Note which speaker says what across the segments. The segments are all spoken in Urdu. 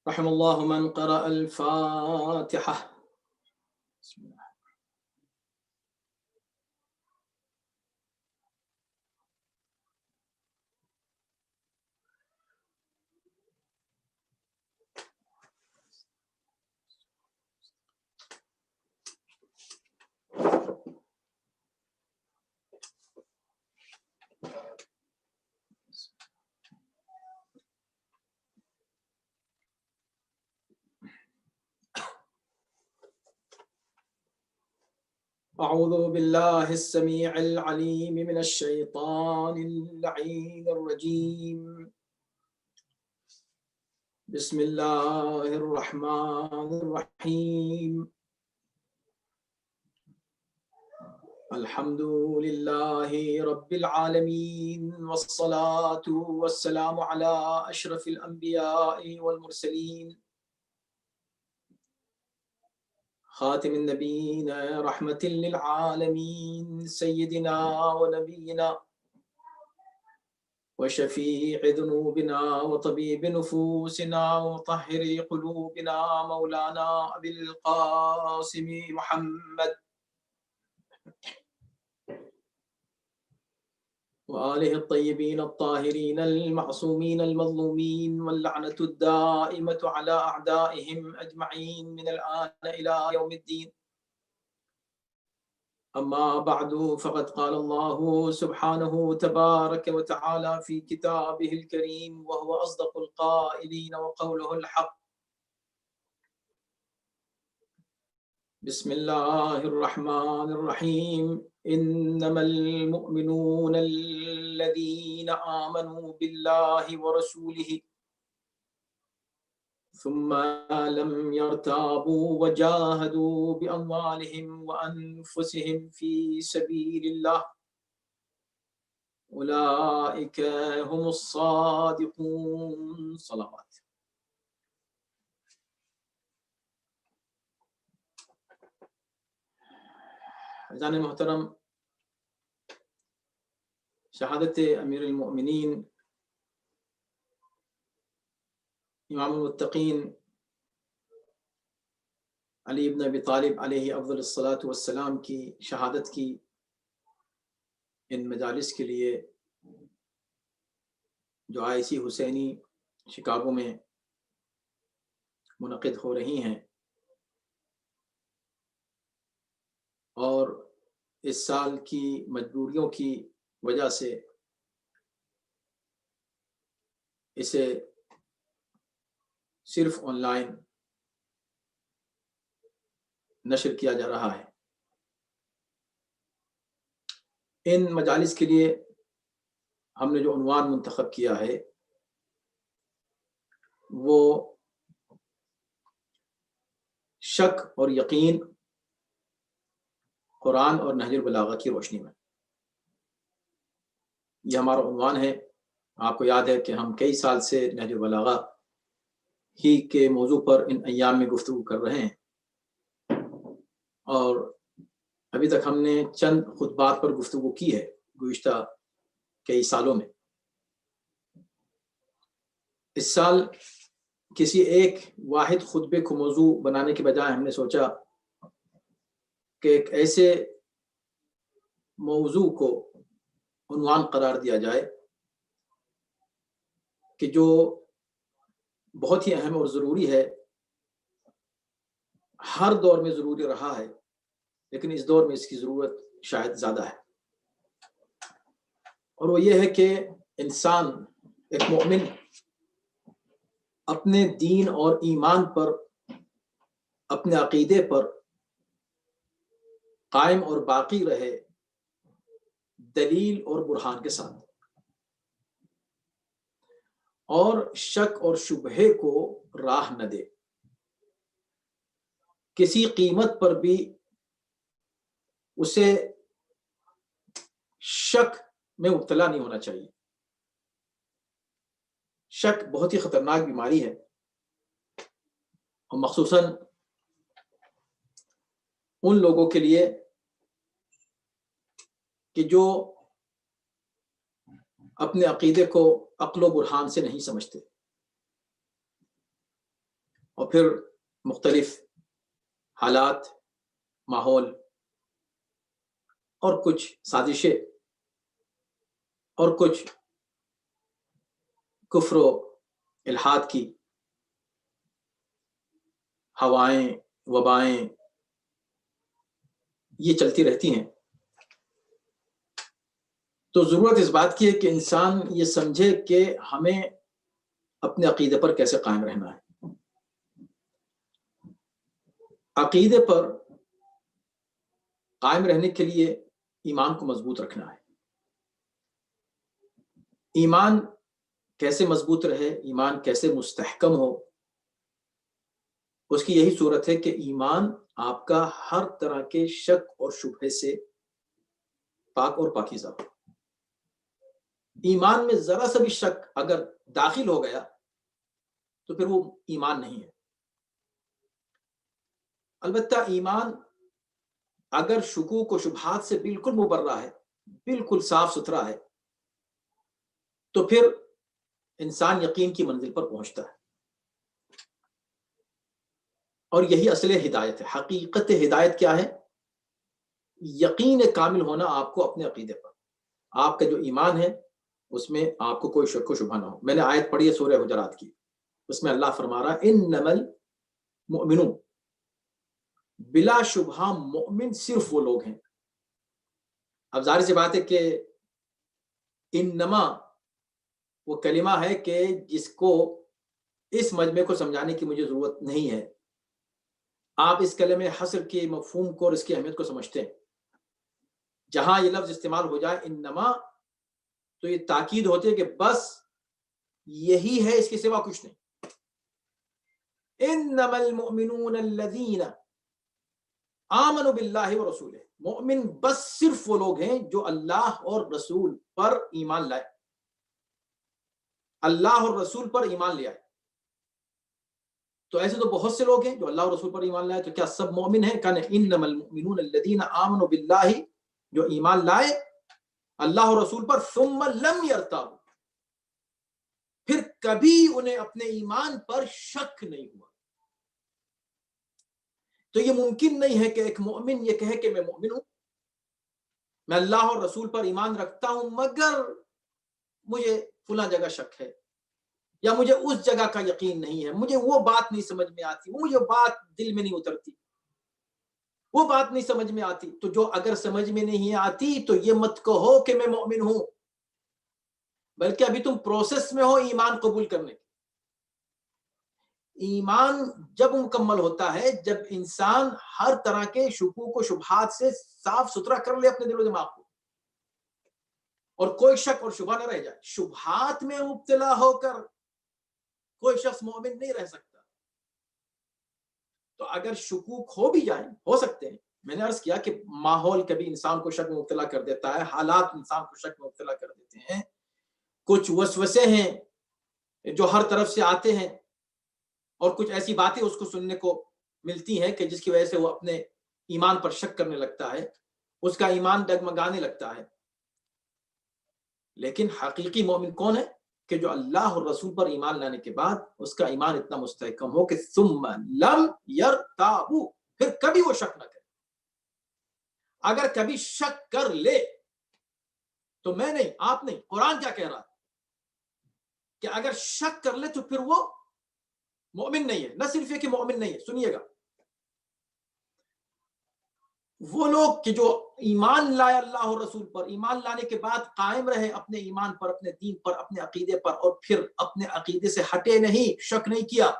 Speaker 1: رحم الله من قرأ الفاتحة. بسم الله. أعوذ بالله السميع العليم من الشيطان اللعين الرجيم. بسم الله الرحمن الرحيم. الحمد لله رب العالمين، والصلاة والسلام على أشرف الأنبياء والمرسلين، خاتم النبيين رحمة للعالمين، سيدنا ونبينا وشفيع ذنوبنا وطبيب نفوسنا ومطهر قلوبنا، مولانا أبي القاسم محمد وآله الطيبين الطاهرين المعصومين المظلومين، واللعنة الدائمة على أعدائهم أجمعين من الآن إلى يوم الدين. أما بعد، فقد قال الله سبحانه تبارك وتعالى في كتابه الكريم وهو أصدق القائلين وقوله الحق: بسم الله الرحمن الرحيم. إنما المؤمنون الذين آمنوا بالله ورسوله ثم لم يرتابوا وجاهدوا بأموالهم وأنفسهم في سبيل الله أولئك هم الصادقون. صلوات. عزیزان محترم، شہادت امیر المؤمنین امام المتقین علی بن ابی طالب علیہ افضل الصلاۃ والسلام کی شہادت کی ان مجالس کے لیے جو آئیسی حسینی شکاگو میں منعقد ہو رہی ہیں، اور اس سال کی مجبوریوں کی وجہ سے اسے صرف آن لائن نشر کیا جا رہا ہے۔ ان مجالس کے لیے ہم نے جو عنوان منتخب کیا ہے وہ شک اور یقین، قرآن اور نہج البلاغہ کی روشنی میں، یہ ہمارا عنوان ہے۔ آپ کو یاد ہے کہ ہم کئی سال سے نہج البلاغہ ہی کے موضوع پر ان ایام میں گفتگو کر رہے ہیں، اور ابھی تک ہم نے چند خطبات پر گفتگو کی ہے گزشتہ کئی سالوں میں۔ اس سال کسی ایک واحد خطبے کو موضوع بنانے کے بجائے ہم نے سوچا کہ ایک ایسے موضوع کو عنوان قرار دیا جائے کہ جو بہت ہی اہم اور ضروری ہے، ہر دور میں ضروری رہا ہے، لیکن اس دور میں اس کی ضرورت شاید زیادہ ہے، اور وہ یہ ہے کہ انسان، ایک مومن، اپنے دین اور ایمان پر، اپنے عقیدے پر قائم اور باقی رہے، دلیل اور برہان کے ساتھ، اور شک اور شبہے کو راہ نہ دے، کسی قیمت پر بھی اسے شک میں مبتلا نہیں ہونا چاہیے۔ شک بہت ہی خطرناک بیماری ہے، اور مخصوصاً ان لوگوں کے لیے کہ جو اپنے عقیدے کو عقل و برہان سے نہیں سمجھتے۔ اور پھر مختلف حالات، ماحول اور کچھ سازشیں اور کچھ کفر و الحاد کی ہوائیں، وبائیں یہ چلتی رہتی ہیں. تو ضرورت اس بات کی ہے کہ انسان یہ سمجھے کہ ہمیں اپنے عقیدے پر کیسے قائم رہنا ہے. عقیدے پر قائم رہنے کے لیے ایمان کو مضبوط رکھنا ہے. ایمان کیسے مضبوط رہے، ایمان کیسے مستحکم ہو، اس کی یہی صورت ہے کہ ایمان آپ کا ہر طرح کے شک اور شبہے سے پاک اور پاکیزہ ہو. ایمان میں ذرا سا بھی شک اگر داخل ہو گیا تو پھر وہ ایمان نہیں ہے. البتہ ایمان اگر شکوک و شبہات سے بالکل مبرہ ہے، بالکل صاف ستھرا ہے، تو پھر انسان یقین کی منزل پر پہنچتا ہے. اور یہی اصل ہدایت ہے. حقیقت ہدایت کیا ہے؟ یقین کامل ہونا آپ کو اپنے عقیدے پر. آپ کا جو ایمان ہے اس میں آپ کو کوئی شک و شبہ نہ ہو. میں نے آیت پڑھی ہے سورہ حجرات کی، اس میں اللہ فرما رہا ہے انما المؤمنون، بلا شبہ مومن صرف وہ لوگ ہیں. اب ظاہر سی بات ہے کہ انما وہ کلمہ ہے کہ جس کو اس مجمع کو سمجھانے کی مجھے ضرورت نہیں ہے. آپ اس کلمہ حصر کے مفہوم کو اور اس کی اہمیت کو سمجھتے ہیں. جہاں یہ لفظ استعمال ہو جائے انما، تو یہ تاکید ہوتی ہے کہ بس یہی ہے، اس کے سوا کچھ نہیں. انما المؤمنون الذین آمنوا باللہ ورسولہ، مومن بس صرف وہ لوگ ہیں جو اللہ اور رسول پر ایمان لائے، اللہ اور رسول پر ایمان لے آئے. تو ایسے تو بہت سے لوگ ہیں جو اللہ اور رسول پر ایمان لائے، تو کیا سب مومن ہیں؟ کہا نہیں، انما المؤمنون الذین آمنوا باللہ، جو ایمان لائے اللہ اور رسول پر، ثم لم یرتابوا، پھر کبھی انہیں اپنے ایمان پر شک نہیں ہوا. تو یہ ممکن نہیں ہے کہ ایک مومن یہ کہے کہ میں مومن ہوں، میں اللہ اور رسول پر ایمان رکھتا ہوں، مگر مجھے فلاں جگہ شک ہے، یا مجھے اس جگہ کا یقین نہیں ہے، مجھے وہ بات نہیں سمجھ میں آتی، وہ مجھے بات دل میں نہیں اترتی، وہ بات نہیں سمجھ میں آتی. تو جو اگر سمجھ میں نہیں آتی تو یہ مت کہو کہ میں مومن ہوں، بلکہ ابھی تم پروسیس میں ہو ایمان قبول کرنے کی. ایمان جب مکمل ہوتا ہے جب انسان ہر طرح کے شکوک و شبہات سے صاف ستھرا کر لے اپنے دل و دماغ کو، اور کوئی شک اور شبہ نہ رہ جائے. شبہات میں مبتلا ہو کر کوئی شخص مومن نہیں رہ سکتا. تو اگر شکوک ہو بھی جائیں، ہو سکتے ہیں، میں نے عرض کیا کہ ماحول کبھی انسان کو شک میں مبتلا کر دیتا ہے، حالات انسان کو شک میں مبتلا کر دیتے ہیں، کچھ وسوسے ہیں جو ہر طرف سے آتے ہیں، اور کچھ ایسی باتیں اس کو سننے کو ملتی ہیں کہ جس کی وجہ سے وہ اپنے ایمان پر شک کرنے لگتا ہے، اس کا ایمان ڈگمگانے لگتا ہے. لیکن حقیقی مومن کون ہے؟ کہ جو اللہ اور رسول پر ایمان لانے کے بعد اس کا ایمان اتنا مستحکم ہو کہ ثم لم یرتابوا، پھر کبھی وہ شک نہ کرے. اگر کبھی شک کر لے تو میں نہیں، آپ نہیں، قرآن کیا کہہ رہا ہے کہ اگر شک کر لے تو پھر وہ مومن نہیں ہے. نہ صرف یہ کہ مومن نہیں ہے، سنیے گا، وہ لوگ کہ جو ایمان لائے اللہ اور رسول پر، ایمان لانے کے بعد قائم رہے اپنے ایمان پر، اپنے دین پر، اپنے عقیدے پر، اور پھر اپنے عقیدے سے ہٹے نہیں، شک نہیں کیا.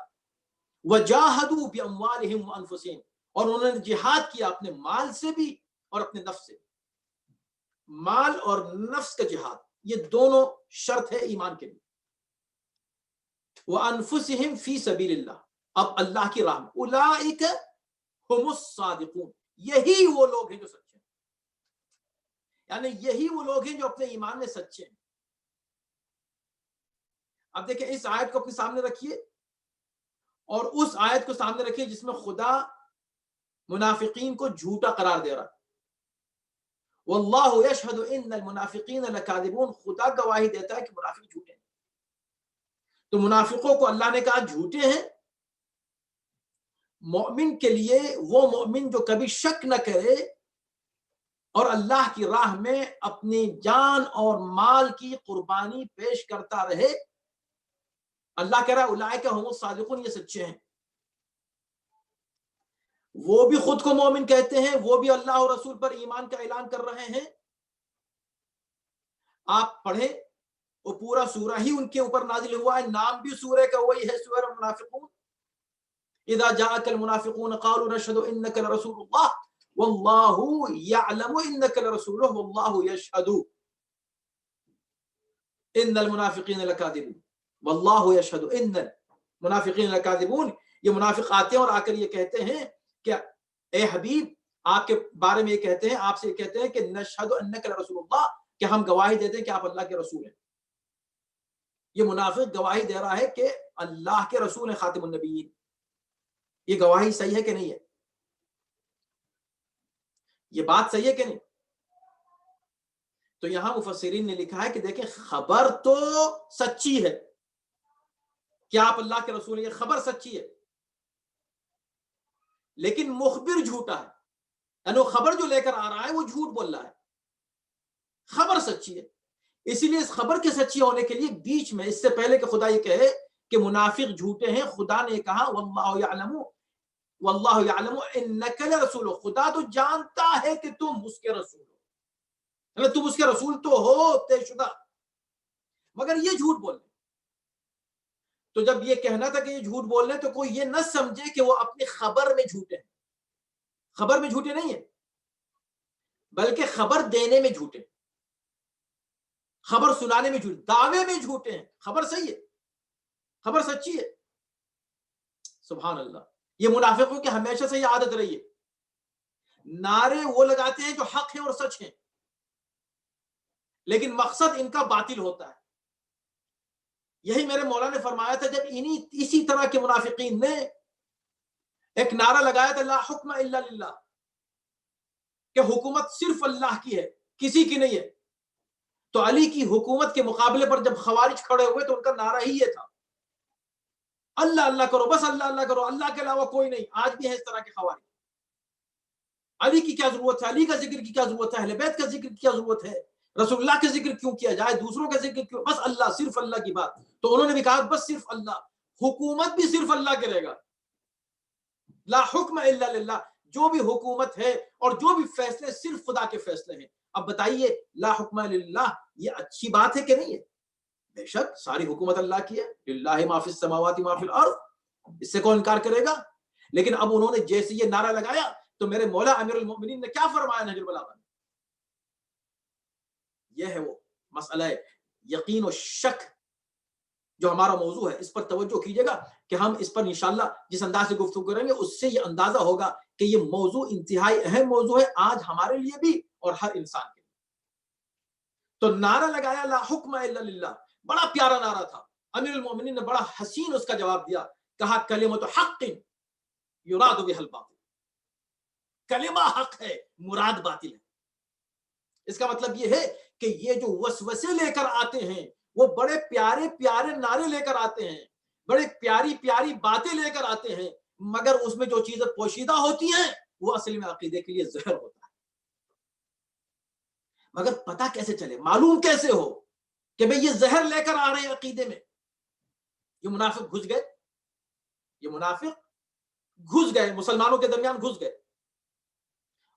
Speaker 1: وجاہدوا باموالہم وانفسہم، اور انہوں نے جہاد کیا اپنے مال سے بھی اور اپنے نفس سے. مال اور نفس کا جہاد، یہ دونوں شرط ہے ایمان کے لیے. وانفسہم فی سبیل اللہ، اب اللہ کی راہ میں، اولئک ہم الصادقون، یہی وہ لوگ ہیں جو سچے ہیں. یعنی یہی وہ لوگ ہیں جو اپنے ایمان میں سچے ہیں. اب دیکھیں اس آیت کو اپنے سامنے رکھیے اور اس آیت کو سامنے رکھیے جس میں خدا منافقین کو جھوٹا قرار دے رہا ہے. واللہ یشہد ان المنافقین لکاذبون، خدا گواہی دیتا ہے کہ منافق جھوٹے ہیں. تو منافقوں کو اللہ نے کہا جھوٹے ہیں، مومن کے لیے وہ مومن جو کبھی شک نہ کرے اور اللہ کی راہ میں اپنی جان اور مال کی قربانی پیش کرتا رہے، اللہ کہہ رہا ہے اولئک هم الصادقون، یہ سچے ہیں. وہ بھی خود کو مومن کہتے ہیں، وہ بھی اللہ اور رسول پر ایمان کا اعلان کر رہے ہیں. آپ پڑھیں وہ پورا سورہ ہی ان کے اوپر نازل ہوا ہے، نام بھی سورہ کا وہی ہے، سورہ المنافقون. اذا جاءك المنافقون قالوا نشهد انك لرسول الله والله يعلم انك لرسوله والله يشهد ان المنافقین لکاذبون واللہ یشہد ان المنافقین لکاذبون. یہ منافق آتے ہیں اور آ کر یہ کہتے ہیں کہ اے حبیب، آپ کے بارے میں یہ کہتے ہیں، آپ سے یہ کہتے ہیں کہ نشہد انک لرسول اللہ، کہ ہم گواہی دیتے ہیں کہ آپ اللہ کے رسول ہیں. یہ منافق گواہی دے رہا ہے کہ اللہ کے رسول ہیں، خاتم النبیین. یہ گواہی صحیح ہے کہ نہیں ہے؟ یہ بات صحیح ہے کہ نہیں؟ تو یہاں مفسرین نے لکھا ہے کہ دیکھیں، خبر تو سچی ہے کہ آپ اللہ کے رسول ہیں، یہ خبر سچی ہے، لیکن مخبر جھوٹا ہے. یعنی خبر جو لے کر آ رہا ہے وہ جھوٹ بول رہا ہے. خبر سچی ہے، اسی لیے اس خبر کے سچی ہونے کے لیے بیچ میں، اس سے پہلے کہ خدا یہ کہے کہ منافق جھوٹے ہیں، خدا نے کہا واللہ یعلم انک لرسول، خدا تو جانتا ہے کہ تم اس کے رسول ہو، تم اس کے رسول تو ہو طے شدہ، مگر یہ جھوٹ بول رہے. تو جب یہ کہنا تھا کہ یہ جھوٹ بول رہے تو کوئی یہ نہ سمجھے کہ وہ اپنی خبر میں جھوٹے ہیں. خبر میں جھوٹے نہیں ہیں، بلکہ خبر دینے میں جھوٹے، خبر سنانے میں جھوٹے، دعوے میں جھوٹے ہیں. خبر صحیح ہے، خبر سچی ہے. سبحان اللہ. یہ منافقوں کی ہمیشہ سے یہ عادت رہی ہے، نعرے وہ لگاتے ہیں جو حق ہیں اور سچ ہیں، لیکن مقصد ان کا باطل ہوتا ہے. یہی میرے مولا نے فرمایا تھا جب اسی طرح کے منافقین نے ایک نعرہ لگایا تھا لا حکم الا للہ، کہ حکومت صرف اللہ کی ہے، کسی کی نہیں ہے. تو علی کی حکومت کے مقابلے پر جب خوارج کھڑے ہوئے تو ان کا نعرہ ہی یہ تھا، اللہ اللہ کرو، بس اللہ اللہ کرو، اللہ کے علاوہ کوئی نہیں. آج بھی ہے اس طرح کے خوارج. علی کی کیا ضرورت ہے، علی کا ذکر کی کیا ضرورت ہے، اہل بیت کا ذکر کی کیا ضرورت ہے، رسول اللہ کا ذکر کیوں کیا جائے، دوسروں کا ذکر کیوں، بس اللہ، صرف اللہ کی بات. تو انہوں نے بھی کہا بس صرف اللہ، حکومت بھی صرف اللہ کرے گا، لا حکم الا للہ، جو بھی حکومت ہے اور جو بھی فیصلے صرف خدا کے فیصلے ہیں. اب بتائیے لا حکم الا للہ یہ اچھی بات ہے کہ نہیں ہے؟ بے شک ساری حکومت اللہ کی ہے، للہ ما فی السماوات ما فی الارض، اس سے کون انکار کرے گا. لیکن اب انہوں نے جیسے یہ نعرہ لگایا تو میرے مولا امیر المؤمنین نے کیا فرمایا نہج البلاغہ میں؟ یہ ہے وہ مسئلہ یقین و شک جو ہمارا موضوع ہے. اس پر توجہ کیجئے گا کہ ہم اس پر انشاءاللہ جس انداز سے گفتگو کریں گے اس سے یہ اندازہ ہوگا کہ یہ موضوع انتہائی اہم موضوع ہے آج ہمارے لیے بھی اور ہر انسان کے لیے. تو نعرہ لگایا لا حکم الا للہ، بڑا پیارا نعرہ تھا. امیر المومنین نے بڑا حسین اس کا جواب دیا، کہا کلمۃ حق یراد بها الباطل، کلمہ حق ہے، مراد باطل ہے. اس کا مطلب یہ ہے کہ یہ جو وسوسے لے کر آتے ہیں وہ بڑے پیارے پیارے نعرے لے کر آتے ہیں، بڑے پیاری پیاری باتیں لے کر آتے ہیں، مگر اس میں جو چیزیں پوشیدہ ہوتی ہیں وہ اصل میں عقیدے کے لیے زہر ہوتا ہے. مگر پتہ کیسے چلے، معلوم کیسے ہو کہ بھئی یہ زہر لے کر آ رہے ہیں عقیدے میں؟ یہ منافق گھس گئے، یہ منافق گھس گئے، مسلمانوں کے درمیان گھس گئے،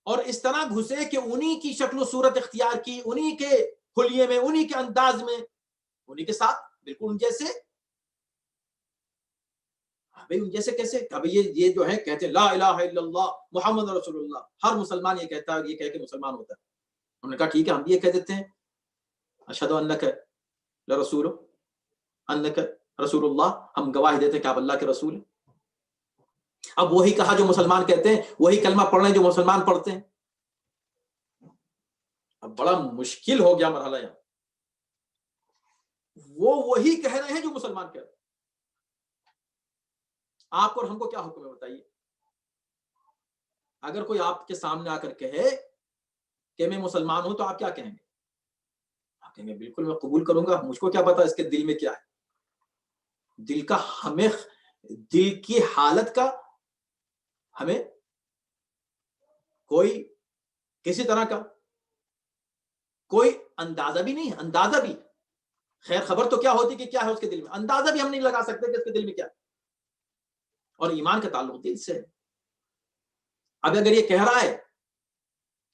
Speaker 1: اور اس طرح گھسے کہ انہی کی شکل و صورت اختیار کی، انہی کے حلیے میں، انہی کے انداز میں، انہی کے ساتھ بالکل ان جیسے. بھئی ان جیسے کیسے؟ کہ یہ جو ہے کہتے ہیں لا الہ الا اللہ محمد رسول اللہ، ہر مسلمان یہ کہتا ہے اور یہ کہہ کے مسلمان ہوتا ہے. انہوں نے کہا ٹھیک ہے ہم بھی یہ کہہ دیتے ہیں اشہد انک لرسول، انک رسول اللہ، ہم گواہی دیتے ہیں کہ آپ اللہ کے رسول ہیں. اب وہی کہا جو مسلمان کہتے ہیں، وہی کلمہ پڑھ رہے ہیں جو مسلمان پڑھتے ہیں. اب بڑا مشکل ہو گیا مرحلہ یہاں. وہ وہی کہہ رہے ہیں جو مسلمان کہہ رہے ہیں. آپ اور ہم کو کیا حکم ہے بتائیے؟ اگر کوئی آپ کے سامنے آ کر کہے کہ میں مسلمان ہوں تو آپ کیا کہیں گے؟ آپ کہیں گے بالکل میں قبول کروں گا، مجھ کو کیا پتا اس کے دل میں کیا ہے. دل کا، ہمیں دل کی حالت کا ہمیں کوئی کسی طرح کا کوئی اندازہ بھی نہیں ہے، اندازہ بھی، خیر خبر تو کیا ہوتی کہ کیا ہے اس کے دل میں، اندازہ بھی ہم نہیں لگا سکتے کہ اس کے دل میں کیا ہے. اور ایمان کا تعلق دل سے ہے. اب اگر یہ کہہ رہا ہے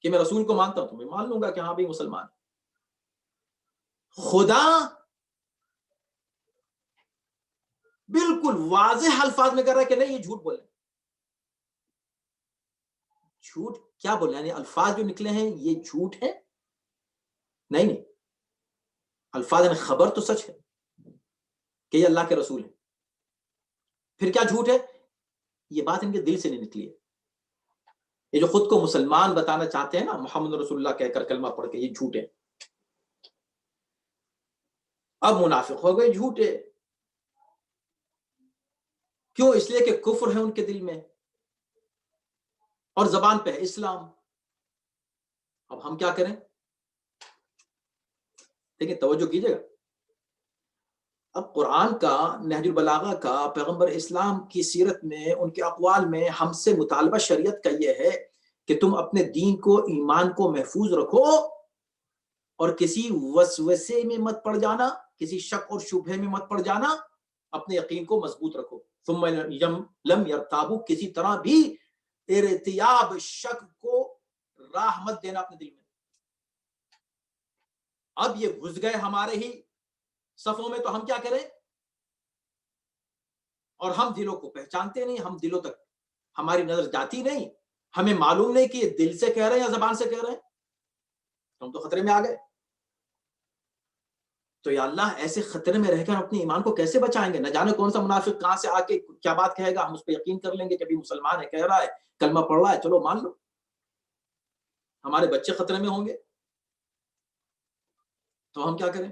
Speaker 1: کہ میں رسول کو مانتا ہوں تو میں مان لوں گا کہ ہاں بھی مسلمان. خدا بالکل واضح الفاظ میں کہہ رہا ہے کہ نہیں یہ جھوٹ بولے. جھوٹ کیا بول رہے ہیں؟ یعنی الفاظ جو نکلے ہیں یہ جھوٹ ہے؟ نہیں، الفاظ میں خبر تو سچ ہے کہ یہ اللہ کے رسول ہیں. پھر کیا جھوٹ ہے؟ یہ بات ان کے دل سے نہیں نکلی ہے. یہ جو خود کو مسلمان بتانا چاہتے ہیں نا، محمد رسول اللہ کہہ کر کلمہ پڑھ کے، یہ جھوٹ ہے. اب منافق ہو گئے جھوٹے. کیوں؟ اس لیے کہ کفر ہے ان کے دل میں اور زبان پہ ہے اسلام. اب ہم کیا کریں؟ دیکھیں توجہ کیجئے گا. اب قرآن کا، نہج البلاغہ کا، پیغمبر اسلام کی سیرت میں، ان کے اقوال میں ہم سے مطالبہ شریعت کا یہ ہے کہ تم اپنے دین کو، ایمان کو محفوظ رکھو اور کسی وسوسے میں مت پڑ جانا، کسی شک اور شبہے میں مت پڑ جانا. اپنے یقین کو مضبوط رکھو. ثم لم یرتابوا، کسی طرح بھی ارتیاب، شک کو راہ مت دینا اپنے دل میں. اب یہ گھس گئے ہمارے ہی صفوں میں تو ہم کیا کریں؟ اور ہم دلوں کو پہچانتے نہیں، ہم دلوں تک ہماری نظر جاتی نہیں، ہمیں معلوم نہیں کہ یہ دل سے کہہ رہے ہیں یا زبان سے کہہ رہے ہیں. ہم تو خطرے میں آ گئے. تو یا اللہ ایسے خطرے میں رہ کر اپنے ایمان کو کیسے بچائیں گے؟ نہ جانے کون سا منافق کہاں سے آ کے کیا بات کہے گا، ہم اس پہ یقین کر لیں گے کہ ابھی مسلمان ہے، کہہ رہا ہے، کلمہ پڑھ رہا ہے، چلو مان لو. ہمارے بچے خطرے میں ہوں گے تو ہم کیا کریں؟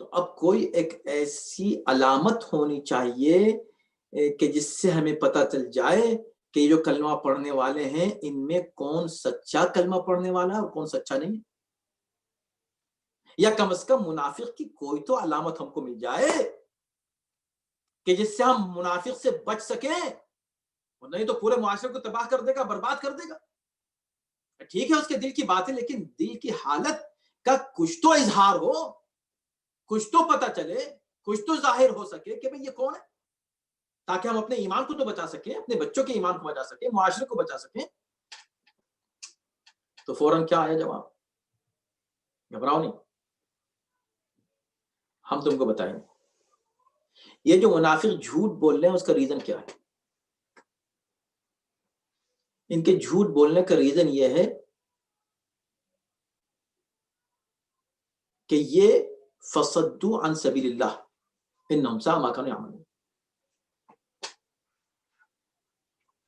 Speaker 1: تو اب کوئی ایک ایسی علامت ہونی چاہیے کہ جس سے ہمیں پتہ چل جائے کہ جو کلمہ پڑھنے والے ہیں ان میں کون سچا کلمہ پڑھنے والا ہے اور کون سچا نہیں. یا کم از کم منافق کی کوئی تو علامت ہم کو مل جائے کہ جس سے ہم منافق سے بچ سکیں. اور نہیں تو پورے معاشرے کو تباہ کر دے گا، برباد کر دے گا. ٹھیک ہے اس کے دل کی بات ہے، لیکن دل کی حالت کا کچھ تو اظہار ہو، کچھ تو پتہ چلے، کچھ تو ظاہر ہو سکے کہ بھئی یہ کون ہے، تاکہ ہم اپنے ایمان کو تو بچا سکیں، اپنے بچوں کے ایمان کو بچا سکیں، معاشرے کو بچا سکیں. تو فوراً کیا آیا جواب؟ گھبراؤ نہیں، ہم تم کو بتائیں. یہ جو منافق جھوٹ بول رہے ہیں اس کا ریزن کیا ہے؟ ان کے جھوٹ بولنے کا ریزن یہ ہے کہ یہ فصدوا عن سبیل اللہ انہم ساء ما کانوا یعملون.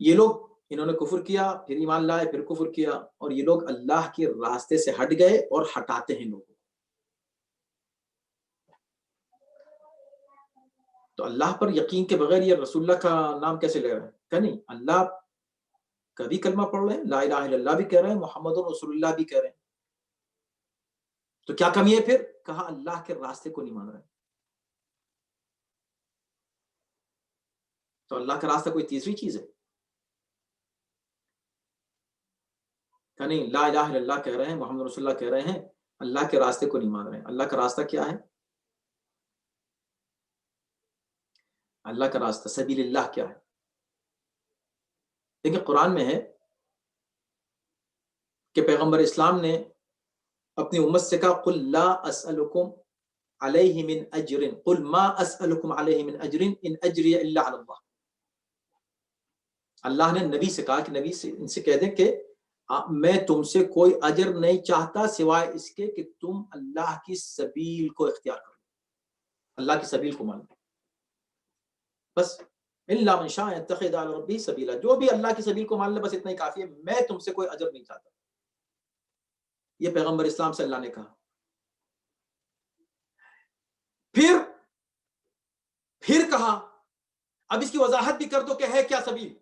Speaker 1: یہ لوگ، انہوں نے کفر کیا، پھر ایمان لائے، پھر کفر کیا، اور یہ لوگ اللہ کے راستے سے ہٹ گئے اور ہٹاتے ہیں لوگوں. تو اللہ پر یقین کے بغیر یہ رسول اللہ کا نام کیسے لے رہے ہیں؟ کہ نہیں، اللہ کا بھی کلمہ پڑھ رہے ہیں، لا الہ الا اللہ بھی کہہ رہے ہیں، محمد رسول اللہ بھی کہہ رہے ہیں. تو کیا کمی ہے پھر؟ کہا اللہ کے راستے کو نہیں مان رہے. تو اللہ کا راستہ کوئی تیسری چیز ہے؟ کہ نہیں، لا الہ الا اللہ کہہ رہے ہیں، محمد رسول اللہ کہہ رہے ہیں، اللہ کے راستے کو نہیں مان رہے ہیں. اللہ کا راستہ کیا ہے؟ اللہ کا راستہ سبیل اللہ کیا ہے؟ دیکھیں قرآن میں ہے کہ پیغمبر اسلام نے اپنی امت سے کہا قل لا اسألکم علیہ من اجر، قل ما اسألکم علیہ من اجر ان اجری الا علی اللہ. اللہ نے نبی سے کہا کہ نبی سے ان سے کہہ دیں کہ میں تم سے کوئی اجر نہیں چاہتا سوائے اس کے کہ تم اللہ کی سبیل کو اختیار کرو، اللہ کی سبیل کو مانو. بس الا من شاء يتخذ الى ربه سبیلا، جو بھی اللہ کی سبیل کو مان لے بس اتنا ہی کافی ہے، میں تم سے کوئی اجر نہیں چاہتا. یہ پیغمبر اسلام سے اللہ نے کہا. پھر کہا، اب اس کی وضاحت بھی کر دو کہ ہے کیا سبیل.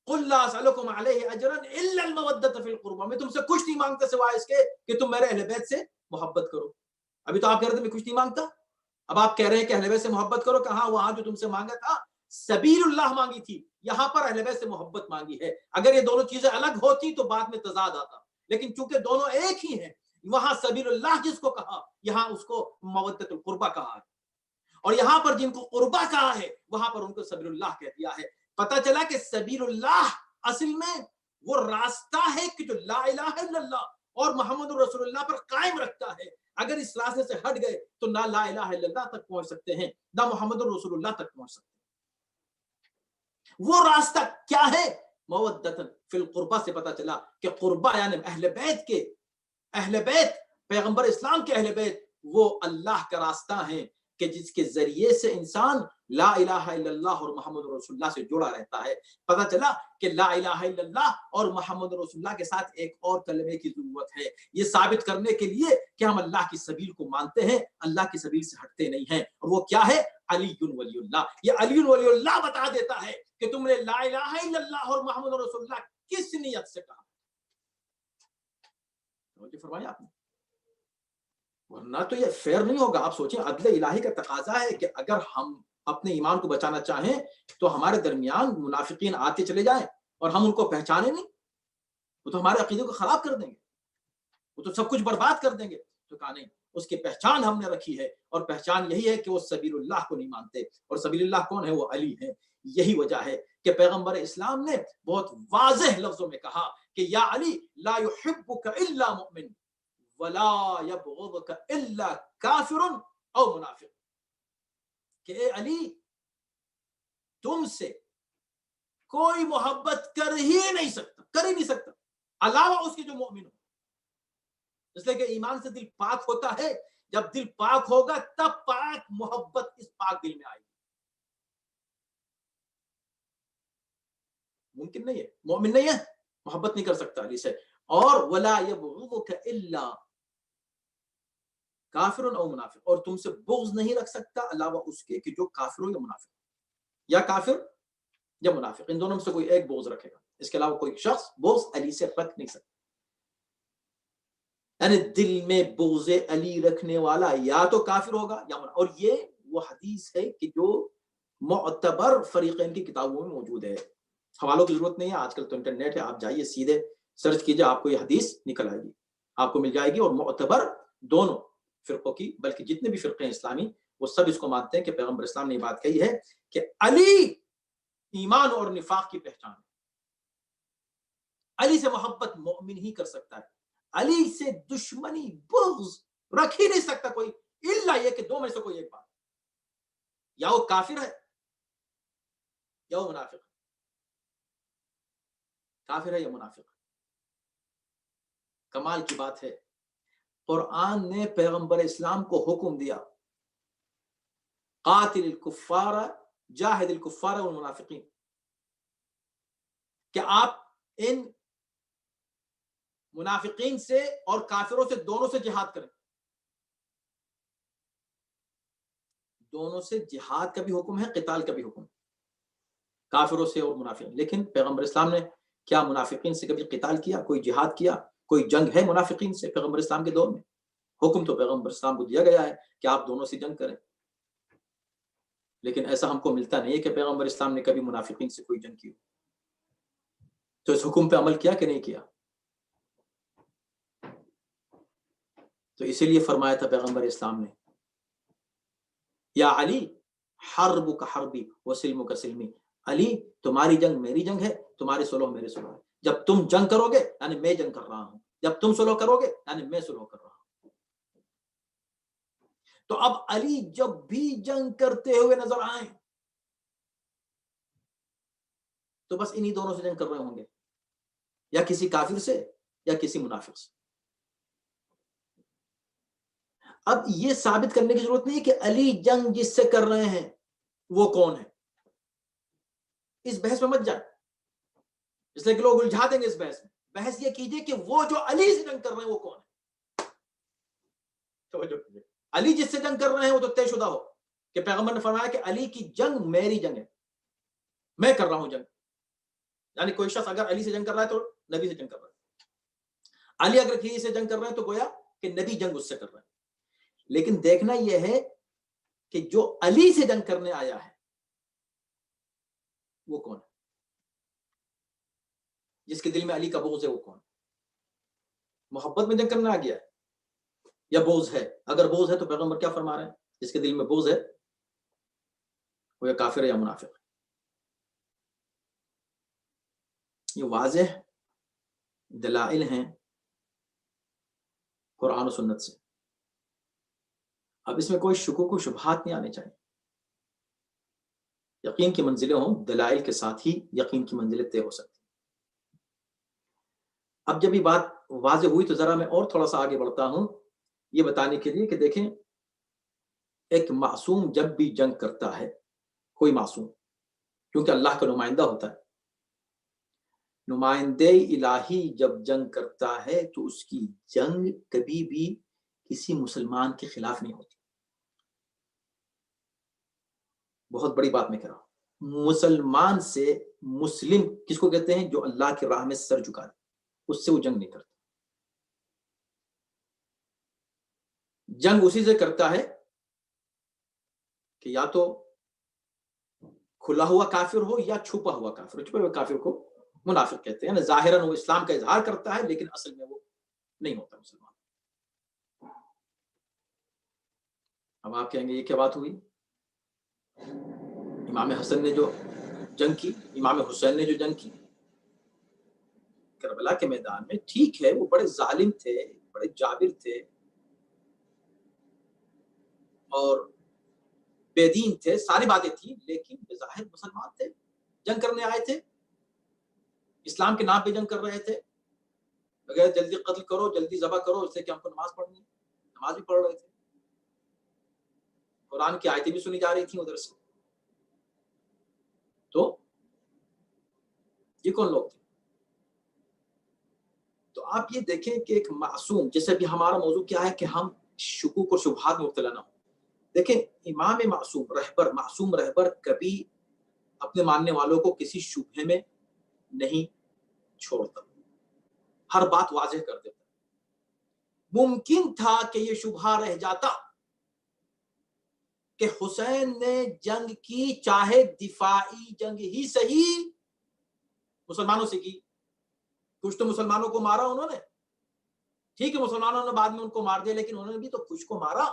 Speaker 1: قل لا اسألکم علیہ اجرا الا المودۃ فی القربى، میں تم سے کچھ نہیں مانگتا سوائے اس کے کہ تم میرے اہل بیت سے محبت کرو. ابھی تو آپ کہہ رہے تھے میں کچھ نہیں مانگتا، اب آپ کہہ رہے ہیں کہ اہل بیت سے محبت کرو. کہاں؟ وہاں جو تم سے مانگا تھا سبیل اللہ مانگی تھی، یہاں پر اہل بیت سے محبت مانگی ہے. اگر یہ دونوں چیزیں الگ ہوتی تو بعد میں تضاد آتا، لیکن چونکہ دونوں ایک ہی ہیں، وہاں سبیل اللہ جس کو کہا یہاں اس کو مودت القربہ کہا ہے، اور یہاں پر جن کو قربہ کہا ہے وہاں پر ان کو سبیل اللہ کہہ دیا ہے. پتہ چلا کہ سبیل اللہ اصل میں وہ راستہ ہے کہ جو لا الہ الا اللہ اور محمد رسول اللہ پر قائم رکھتا ہے. اگر اس راستے سے ہٹ گئے تو نہ لا الہ الا اللہ تک پہنچ سکتے ہیں، نہ محمد رسول اللہ تک پہنچ سکتے ہیں. وہ راستہ کیا ہے؟ مودۃ فی القربہ سے پتہ چلا کہ قربہ یعنی اہل بیت پیغمبر اسلام کے اہل بیت وہ اللہ کا راستہ ہیں کہ جس کے ذریعے سے انسان لا الہ الا اللہ اور محمد رسول اللہ سے جڑا رہتا ہے. پتہ چلا کہ لا الہ الا اللہ اور محمد رسول اللہ کے ساتھ ایک اور کلمے کی ضرورت ہے، یہ ثابت کرنے کے لیے کہ ہم اللہ کی سبیل کو مانتے ہیں، اللہ کی سبیل سے ہٹتے نہیں ہیں. اور وہ کیا ہے؟ علی ولی اللہ. یہ علی ولی اللہ بتا دیتا ہے کہ تم نے لا الہ الا اللہ اور محمد رسول اللہ کس نیت سے کہا. فرمایا آپ نے، ورنہ تو یہ فیر نہیں ہوگا. آپ سوچیں، عدل الہی کا تقاضا ہے کہ اگر ہم اپنے ایمان کو بچانا چاہیں تو ہمارے درمیان منافقین آتے چلے جائیں اور ہم ان کو پہچانے نہیں، وہ تو ہمارے عقیدے کو خراب کر دیں گے، وہ تو سب کچھ برباد کر دیں گے. تو کہا نہیں، اس کی پہچان ہم نے رکھی ہے، اور پہچان یہی ہے کہ وہ سبیل اللہ کو نہیں مانتے. اور سبیل اللہ کون ہے؟ وہ علی ہے. یہی وجہ ہے کہ پیغمبر اسلام نے بہت واضح لفظوں میں کہا کہ یا علی لا يحبك الا مؤمن ولا يبغضك الا کافر او منافق. کہ اے علی، تم سے کوئی محبت کر ہی نہیں سکتا علاوہ اس کے جو مومن ہو. اس لیے کہ ایمان سے دل پاک ہوتا ہے، جب دل پاک ہوگا تب پاک محبت اس پاک دل میں آئے گی. ممکن نہیں ہے، مومن نہیں ہے، محبت نہیں کر سکتا علی سے. اور ولا یبغضک الا کافر او منافق، اور تم سے بغض نہیں رکھ سکتا علاوہ اس کے کہ جو کافر ہو یا منافق، یا کافر یا منافق، ان دونوں میں سے کوئی ایک بغض رکھے گا. اس کے علاوہ کوئی شخص بغض علی سے رکھ نہیں سکتا. یعنی دل میں بغض علی رکھنے والا یا تو کافر ہوگا یا منافق. اور یہ وہ حدیث ہے کہ جو معتبر فریقین کی کتابوں میں موجود ہے. حوالوں کی ضرورت نہیں ہے، آج کل تو انٹرنیٹ ہے، آپ جائیے سیدھے سرچ کیجئے، آپ کو یہ حدیث نکل آئے گی، آپ کو مل جائے گی. اور معتبر دونوں فرقوں کی، بلکہ جتنے بھی فرقے ہیں اسلامی، وہ سب اس کو مانتے ہیں کہ پیغمبر اسلام نے یہ بات کہی ہے کہ علی ایمان اور نفاق کی پہچان ہے. علی سے محبت مومن ہی کر سکتا ہے، علی سے دشمنی بغض رکھ ہی نہیں سکتا کوئی، الا یہ کہ دو میں سے کوئی ایک بات، یا وہ کافر ہے یا وہ منافق ہے. کافر ہے یا منافق. کمال کی بات ہے، قرآن نے پیغمبر اسلام کو حکم دیا قاتل الکفار جاہد الکفار والمنافقین، کہ آپ ان منافقین سے اور کافروں سے دونوں سے جہاد کریں. دونوں سے جہاد کا بھی حکم ہے، قتال کا بھی حکم ہے، کافروں سے اور منافقین. لیکن پیغمبر اسلام نے کیا منافقین سے کبھی قتال کیا، کوئی جہاد کیا، کوئی جنگ ہے منافقین سے پیغمبر اسلام کے دور میں؟ حکم تو پیغمبر اسلام کو دیا گیا ہے کہ آپ دونوں سے جنگ کریں. لیکن ایسا ہم کو ملتا نہیں ہے کہ پیغمبر اسلام نے کبھی منافقین سے کوئی جنگ کی. تو اس حکم پہ عمل کیا کہ نہیں کیا؟ تو اسی لیے فرمایا تھا پیغمبر اسلام نے یا علی حربک حربی وسلمک سلمی. علی تمہاری جنگ میری جنگ ہے، تمہاری صلح میرے صلح ہے. جب تم جنگ کرو گے یعنی میں جنگ کر رہا ہوں، جب تم صلح کرو گے یعنی میں صلح کر رہا ہوں. تو اب علی جب بھی جنگ کرتے ہوئے نظر آئیں تو بس انہی دونوں سے جنگ کر رہے ہوں گے، یا کسی کافر سے یا کسی منافق سے. اب یہ ثابت کرنے کی ضرورت نہیں کہ علی جنگ جس سے کر رہے ہیں وہ کون ہے. اس بحث میں مت جائے، اس لیے کہ لوگ الجھا دیں گے اس بحث میں. بحث یہ کیجئے کہ وہ جو علی سے جنگ کر رہے ہیں وہ کون ہے. توجہ کیجئے، علی جس سے جنگ کر رہے ہیں وہ تو طے شدہ ہو کہ پیغمبر نے فرمایا کہ علی کی جنگ میری جنگ ہے، میں کر رہا ہوں جنگ. یعنی کوئی شخص اگر علی سے جنگ کر رہا ہے تو نبی سے جنگ کر رہا ہے، علی اگر کسی سے جنگ کر رہے ہیں تو گویا کہ نبی جنگ اس سے کر رہے ہیں. لیکن دیکھنا یہ ہے کہ جو علی سے جنگ کرنے آیا ہے وہ کون ہے؟ جس کے دل میں علی کا بغض ہے وہ کون؟ محبت میں جنگ کرنا آ گیا ہے یا بغض ہے؟ اگر بغض ہے تو پیغمبر کیا فرما رہے ہیں؟ جس کے دل میں بغض ہے وہ یا کافر ہے یا منافق ہے۔ یہ واضح دلائل ہیں قرآن و سنت سے۔ اب اس میں کوئی شکوک و شبہات نہیں آنے چاہیے۔ یقین کی منزلیں ہوں، دلائل کے ساتھ ہی یقین کی منزلیں طے ہو سکتی۔ اب جب یہ بات واضح ہوئی تو ذرا میں اور تھوڑا سا آگے بڑھتا ہوں یہ بتانے کے لیے کہ دیکھیں ایک معصوم جب بھی جنگ کرتا ہے، کوئی معصوم کیونکہ اللہ کا نمائندہ ہوتا ہے، نمائندے الہی جب جنگ کرتا ہے تو اس کی جنگ کبھی بھی کسی مسلمان کے خلاف نہیں ہوتی۔ بہت بڑی بات میں کہہ رہا ہوں، مسلمان سے مسلم کس کو کہتے ہیں؟ جو اللہ کی راہ میں سر جھکا دے، اس سے وہ جنگ نہیں کرتا۔ جنگ اسی سے کرتا ہے کہ یا تو کھلا ہوا کافر ہو یا چھپا ہوا کافر۔ چھپے ہوئے کافر کو منافق کہتے ہیں، یعنی ظاہراً وہ اسلام کا اظہار کرتا ہے لیکن اصل میں وہ نہیں ہوتا مسلمان۔ اب آپ کہیں گے یہ کیا بات ہوئی؟ امام حسن نے جو جنگ کی، امام حسین نے جو جنگ کی کربلا کے میدان میں، ٹھیک ہے وہ بڑے ظالم تھے، بڑے جابر تھے اور بے دین تھے، ساری باتیں تھیں، لیکن بظاہر مسلمان تھے، جنگ کرنے آئے تھے، اسلام کے نام پہ جنگ کر رہے تھے، بغیر جلدی قتل کرو، جلدی ذبح کرو، اس سے کہ ہم کو نماز پڑھنی ہے، نماز بھی پڑھ رہے تھے، قرآن کی آیتیں بھی سنی جا رہی تھیں ادھر سے۔ تو یہ کون لوگ تھے؟ تو آپ یہ دیکھیں کہ ایک معصوم، جیسے بھی ہمارا موضوع کیا ہے کہ ہم شکوک اور شبہات میں مبتلا نہ ہوں۔ دیکھیں امام معصوم رہبر کبھی اپنے ماننے والوں کو کسی شبہے میں نہیں چھوڑتا، ہر بات واضح کر دیتا۔ ممکن تھا کہ یہ شبہ رہ جاتا کہ حسین نے جنگ کی، چاہے دفاعی جنگ ہی صحیح، مسلمانوں سے کی، کچھ تو مسلمانوں کو مارا انہوں نے، ٹھیک ہے مسلمانوں نے بعد میں ان کو مار دیا لیکن انہوں نے بھی تو کچھ کو مارا،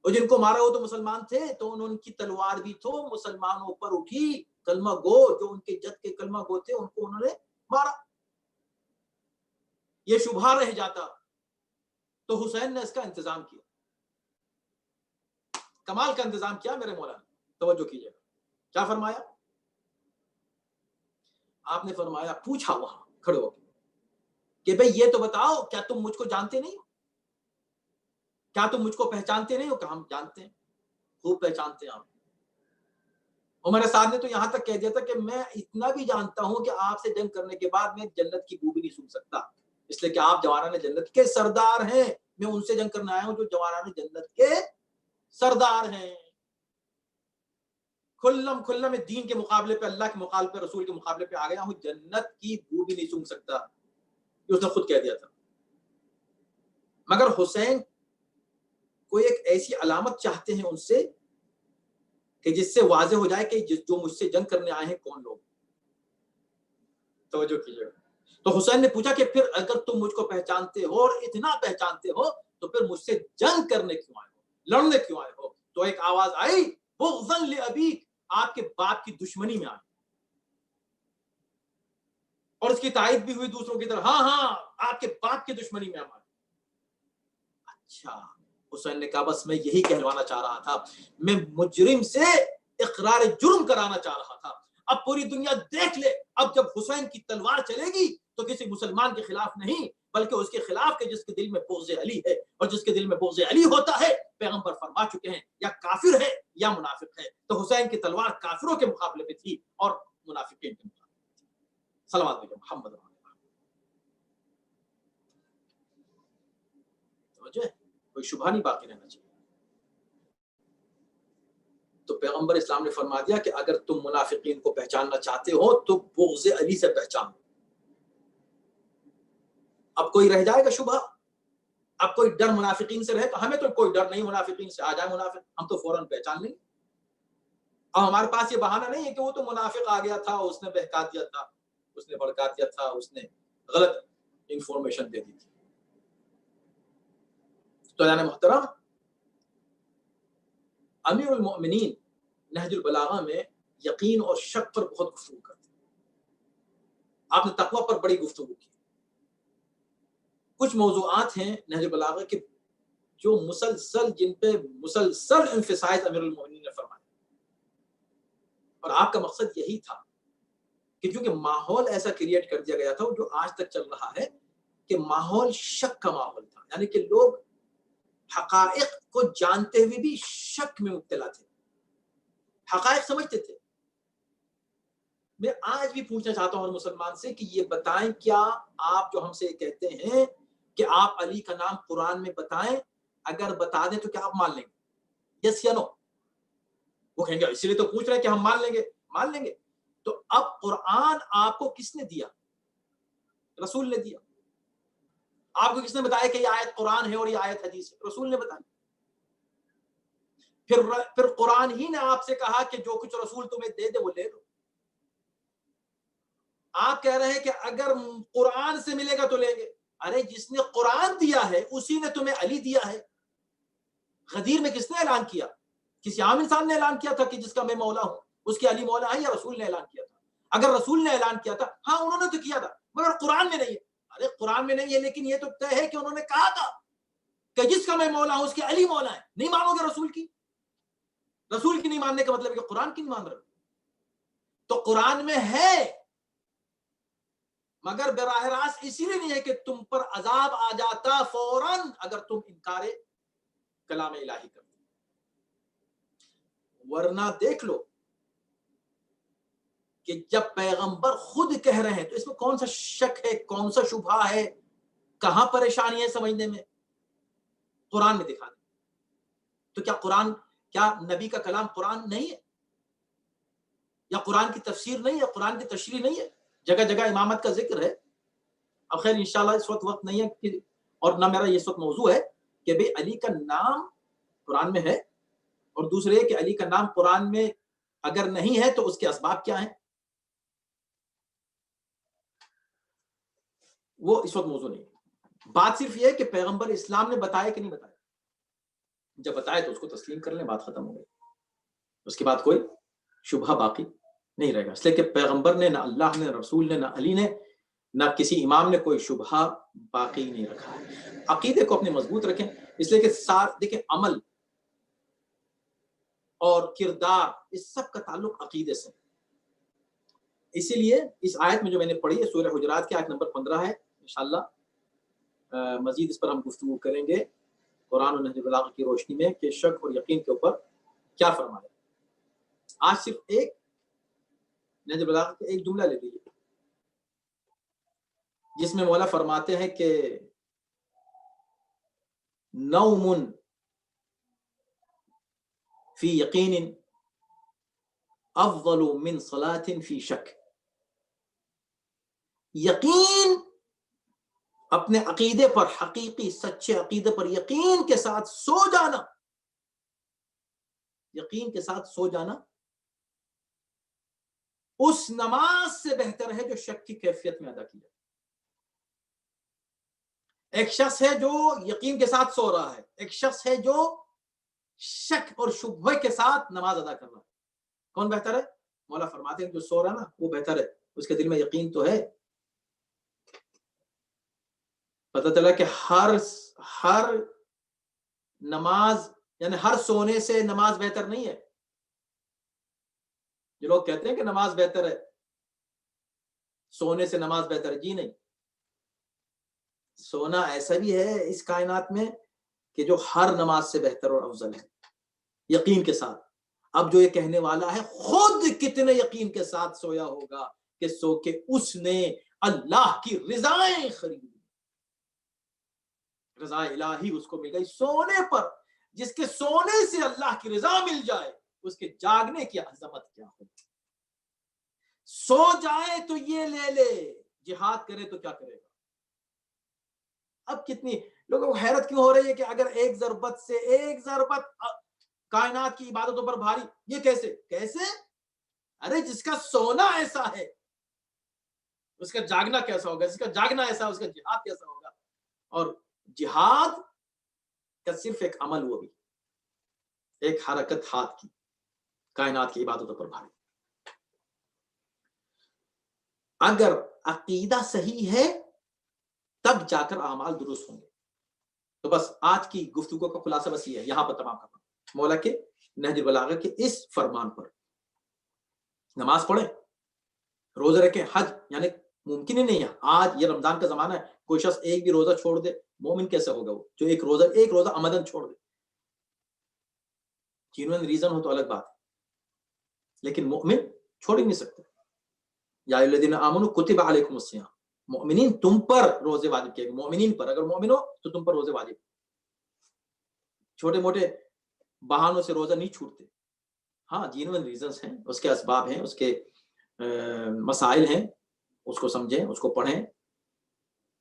Speaker 1: اور جن کو مارا وہ تو مسلمان تھے، تو ان کی تلوار بھی تو مسلمانوں پر اٹھی، کلمہ گو جو ان کے جد کے کلمہ گو تھے ان کو انہوں نے مارا۔ یہ شبہ رہ جاتا تو حسین نے اس کا انتظام کیا، کمال کا انتظام کیا میرے مولا نے۔ توجہ کیجیے گا کیا فرمایا؟ آپ نے فرمایا، پوچھا وہاں کھڑے ہو کہ بھئی یہ تو بتاؤ کیا تم مجھ کو جانتے نہیں ہو؟ کیا تم مجھ کو پہچانتے نہیں ہو؟ کہ ہم جانتے ہیں، خوب پہچانتے ہیں آپ۔ عمر صاحب نے تو یہاں تک کہہ دیا تھا کہ میں اتنا بھی جانتا ہوں کہ آپ سے جنگ کرنے کے بعد میں جنت کی بو بھی نہیں سن سکتا، اس لیے کہ آپ جوانان جنت کے سردار ہیں، میں ان سے جنگ کرنے آیا ہوں جو جوانان جنت کے سردار ہیں۔ کھلم دین کے مقابلے پہ، اللہ کے مقابلے پہ، رسول کے مقابلے پہ آ گیا ہوں، جنت کی بو بھی نہیں سن سکتا، یہ اس نے خود کہہ دیا تھا۔ مگر حسین کوئی ایک ایسی علامت چاہتے ہیں ان سے کہ جس سے واضح ہو جائے کہ جو مجھ سے جنگ کرنے آئے ہیں کون لوگ۔ توجہ کیجیے۔ تو حسین نے پوچھا کہ پھر اگر تم مجھ کو پہچانتے ہو اور اتنا پہچانتے ہو تو پھر مجھ سے جنگ کرنے کیوں آئے ہو، لڑنے کیوں آئے ہو؟ تو ایک آواز آئی، بغضاً لأبیک، آپ کے باپ کی دشمنی میں آئی، اور اس کی تائید بھی ہوئی دوسروں کی طرف، ہاں ہاں آپ کے باپ کی دشمنی میں ہمارے۔ اچھا، حسین نے کہا بس میں یہی کہلوانا چاہ رہا تھا، میں مجرم سے اقرار جرم کرانا چاہ رہا تھا۔ اب پوری دنیا دیکھ لے، اب جب حسین کی تلوار چلے گی تو کسی مسلمان کے خلاف نہیں بلکہ اس کے خلاف کہ جس کے دل میں بغض علی ہے، اور جس کے دل میں بغض علی ہوتا ہے پیغمبر فرما چکے ہیں یا کافر ہے یا منافق ہے۔ تو حسین کی تلوار کافروں کے مقابلے پہ تھی اور منافقین کے مقابلے پہ تھی۔ صلوات علی محمد۔ توجہ، کوئی شبہ نہیں باقی رہنا چاہیے۔ تو پیغمبر اسلام نے فرما دیا کہ اگر تم منافقین کو پہچاننا چاہتے ہو تو بغض علی سے پہچانو۔ اب کوئی رہ جائے گا شبہ؟ اب کوئی ڈر منافقین سے رہے؟ تو ہمیں تو کوئی ڈر نہیں منافقین سے، آ جائے منافق ہم تو فوراً پہچان لیں۔ اب ہمارے پاس یہ بہانہ نہیں ہے کہ وہ تو منافق آ گیا تھا، اس نے بہکا دیا تھا، اس نے بھڑکا دیا تھا، اس نے غلط انفارمیشن دے دی تھی. تو یعنی محترم، امیر المؤمنین نہج البلاغہ میں یقین اور شک پر بہت گفتگو کرتے ہیں. آپ نے تقوی پر بڑی گفتگو کی. کچھ موضوعات ہیں نہج البلاغہ کے جو مسلسل، جن پہ مسلسل امفسائز امیر المؤمنین نے فرمایا، اور آپ کا مقصد یہی تھا کہ چونکہ ماحول ایسا کریٹ کر دیا گیا تھا جو آج تک چل رہا ہے کہ ماحول شک کا ماحول تھا، یعنی کہ لوگ حقائق کو جانتے ہوئے بھی شک میں مبتلا تھے. حقائق سمجھتے تھے. میں آج بھی پوچھنا چاہتا ہوں ہر مسلمان سے کہ یہ بتائیں، کیا آپ جو ہم سے کہتے ہیں کہ آپ علی کا نام قرآن میں بتائیں، اگر بتا دیں تو کیا آپ مان لیں گے؟ یس یا نو؟ وہ کہیں گے اسی لیے تو پوچھ رہے ہیں کہ ہم مان لیں گے. تو اب قرآن آپ کو کس نے دیا؟ رسول نے دیا. آپ کو کس نے بتایا کہ یہ آیت قرآن ہے اور یہ آیت حدیث ہے؟ رسول نے بتایا. پھر قرآن ہی نے آپ سے کہا کہ جو کچھ رسول تمہیں دے دے وہ لے لو. آپ کہہ رہے ہیں کہ اگر قرآن سے ملے گا تو لیں گے. ارے جس نے قرآن دیا ہے اسی نے تمہیں علی دیا ہے. غدیر میں کس نے اعلان کیا؟ کسی عام انسان نے اعلان کیا تھا کہ جس کا میں مولا ہوں اس کے علی مولا ہے، یا رسول نے اعلان کیا تھا؟ اگر رسول نے اعلان کیا تھا، ہاں انہوں نے تو کیا تھا، مگر قرآن میں نہیں ہے. ارے قرآن میں نہیں ہے، لیکن یہ تو طے ہے کہ انہوں نے کہا تھا کہ جس کا میں مولا ہوں اس کے علی مولا ہے. نہیں مانو گے رسول کی؟ رسول کی نہیں ماننے کا مطلب ہے کہ قرآن کی نہیں مان رہے. تو قرآن میں ہے، مگر براہ راست اسی لیے نہیں ہے کہ تم پر عذاب آ جاتا فوراً اگر تم انکار کلام الہی کرتے. ورنہ دیکھ لو کہ جب پیغمبر خود کہہ رہے ہیں تو اس میں کون سا شک ہے، کون سا شبہ ہے، کہاں پریشانی ہے سمجھنے میں؟ قرآن میں دکھا دیں. تو کیا نبی کا کلام قرآن نہیں ہے؟ یا قرآن کی تفسیر نہیں ہے، قرآن کی تشریح نہیں ہے؟ جگہ جگہ امامت کا ذکر ہے. اب خیر انشاءاللہ اس وقت نہیں ہے کہ، اور نہ میرا یہ اس وقت موضوع ہے کہ بھئی علی کا نام قرآن میں ہے، اور دوسرے کہ علی کا نام قرآن میں اگر نہیں ہے تو اس کے اسباب کیا ہیں، وہ اس وقت موضوع نہیں ہے. بات صرف یہ ہے کہ پیغمبر اسلام نے بتایا کہ نہیں بتایا. جب بتایا تو اس کو تسلیم کر لیں، بات ختم ہو گئی. اس کے بعد کوئی شبہ باقی نہیں رہے گا، اس لیے کہ پیغمبر نے، نہ اللہ نے، رسول نے، نہ علی نے، نہ کسی امام نے کوئی شبہ باقی نہیں رکھا ہے. عقیدے کو اپنے مضبوط رکھیں، اس لیے کہ دیکھیں عمل اور کردار اس سب کا تعلق عقیدے سے. اسی لیے اس آیت میں جو میں نے پڑھی ہے سورہ حجرات کی آیت نمبر 15 ہے. انشاءاللہ مزید اس پر ہم گفتگو کریں گے قرآن و نہج البلاغہ کی روشنی میں کہ شک اور یقین کے اوپر کیا فرمایا. آج صرف ایک نہج البلاغہ کا ایک جملہ لے لیجیے جس میں مولا فرماتے ہیں کہ نوم فی یقین افضل من صلاة فی شک. یقین اپنے عقیدے پر، حقیقی سچے عقیدے پر یقین کے ساتھ سو جانا، یقین کے ساتھ سو جانا اس نماز سے بہتر ہے جو شک کی کیفیت میں ادا کی جائے. ایک شخص ہے جو یقین کے ساتھ سو رہا ہے، ایک شخص ہے جو شک اور شبہ کے ساتھ نماز ادا کر رہا ہے. کون بہتر ہے؟ مولا فرماتے ہیں جو سو رہا ہے نا وہ بہتر ہے، اس کے دل میں یقین تو ہے. پتہ چلا کہ ہر نماز یعنی ہر سونے سے نماز بہتر نہیں ہے. جو لوگ کہتے ہیں کہ نماز بہتر ہے، سونے سے نماز بہتر ہے، جی نہیں. سونا ایسا بھی ہے اس کائنات میں کہ جو ہر نماز سے بہتر اور افضل ہے یقین کے ساتھ. اب جو یہ کہنے والا ہے خود کتنے یقین کے ساتھ سویا ہوگا کہ سو کے اس نے اللہ کی رضائیں خریدی، رضا الہی اس کو مل گئی سونے پر. جس کے سونے سے اللہ کی رضا مل جائے اس کے جاگنے کی عظمت کیا ہو. سو جائے تو یہ لے لے، جہاد کرے تو کیا کرے گا. اب کتنی لوگوں کو حیرت کیوں ہو رہی ہے کہ اگر ایک ضربت کائنات کی عبادتوں پر بھاری. یہ کیسے؟ ارے جس کا سونا ایسا ہے اس کا جاگنا کیسا ہوگا؟ جس کا جاگنا ایسا ہے اس کا جہاد کیسا ہوگا؟ اور جہاد کا صرف ایک عمل، وہ بھی ایک حرکت ہاتھ کی، کائنات کی عبادتوں پر بھاری. اگر عقیدہ صحیح ہے تب جا کر اعمال درست ہوں گے. تو بس آج کی گفتگو کا خلاصہ بس یہ ہے، یہاں پر تمام کرنا. مولا کے نہج البلاغہ کے اس فرمان پر نماز پڑھیں، روزہ رکھیں. حج یعنی ممکن ہی نہیں ہے. آج یہ رمضان کا زمانہ ہے، کوئی شخص ایک بھی روزہ چھوڑ دے، مومن کیسے ہوگا وہ جو ایک روزہ عمدن چھوڑ دے؟ جنوین ریزن ہو تو الگ بات ہے، لیکن مومن چھوڑ ہی نہیں سکتے. یا ایھا الذین آمنوا کتب علیکم الصیام، مومنین تم پر روزے واجب کیے گئے. مومنین پر، اگر مومن ہو تو تم پر روزے واجب. چھوٹے موٹے بہانوں سے روزہ نہیں چھوٹتے. ہاں جینوین ریزنز ہیں، اس کے اسباب ہیں، اس کے مسائل ہیں، اس کو سمجھیں، اس کو پڑھیں.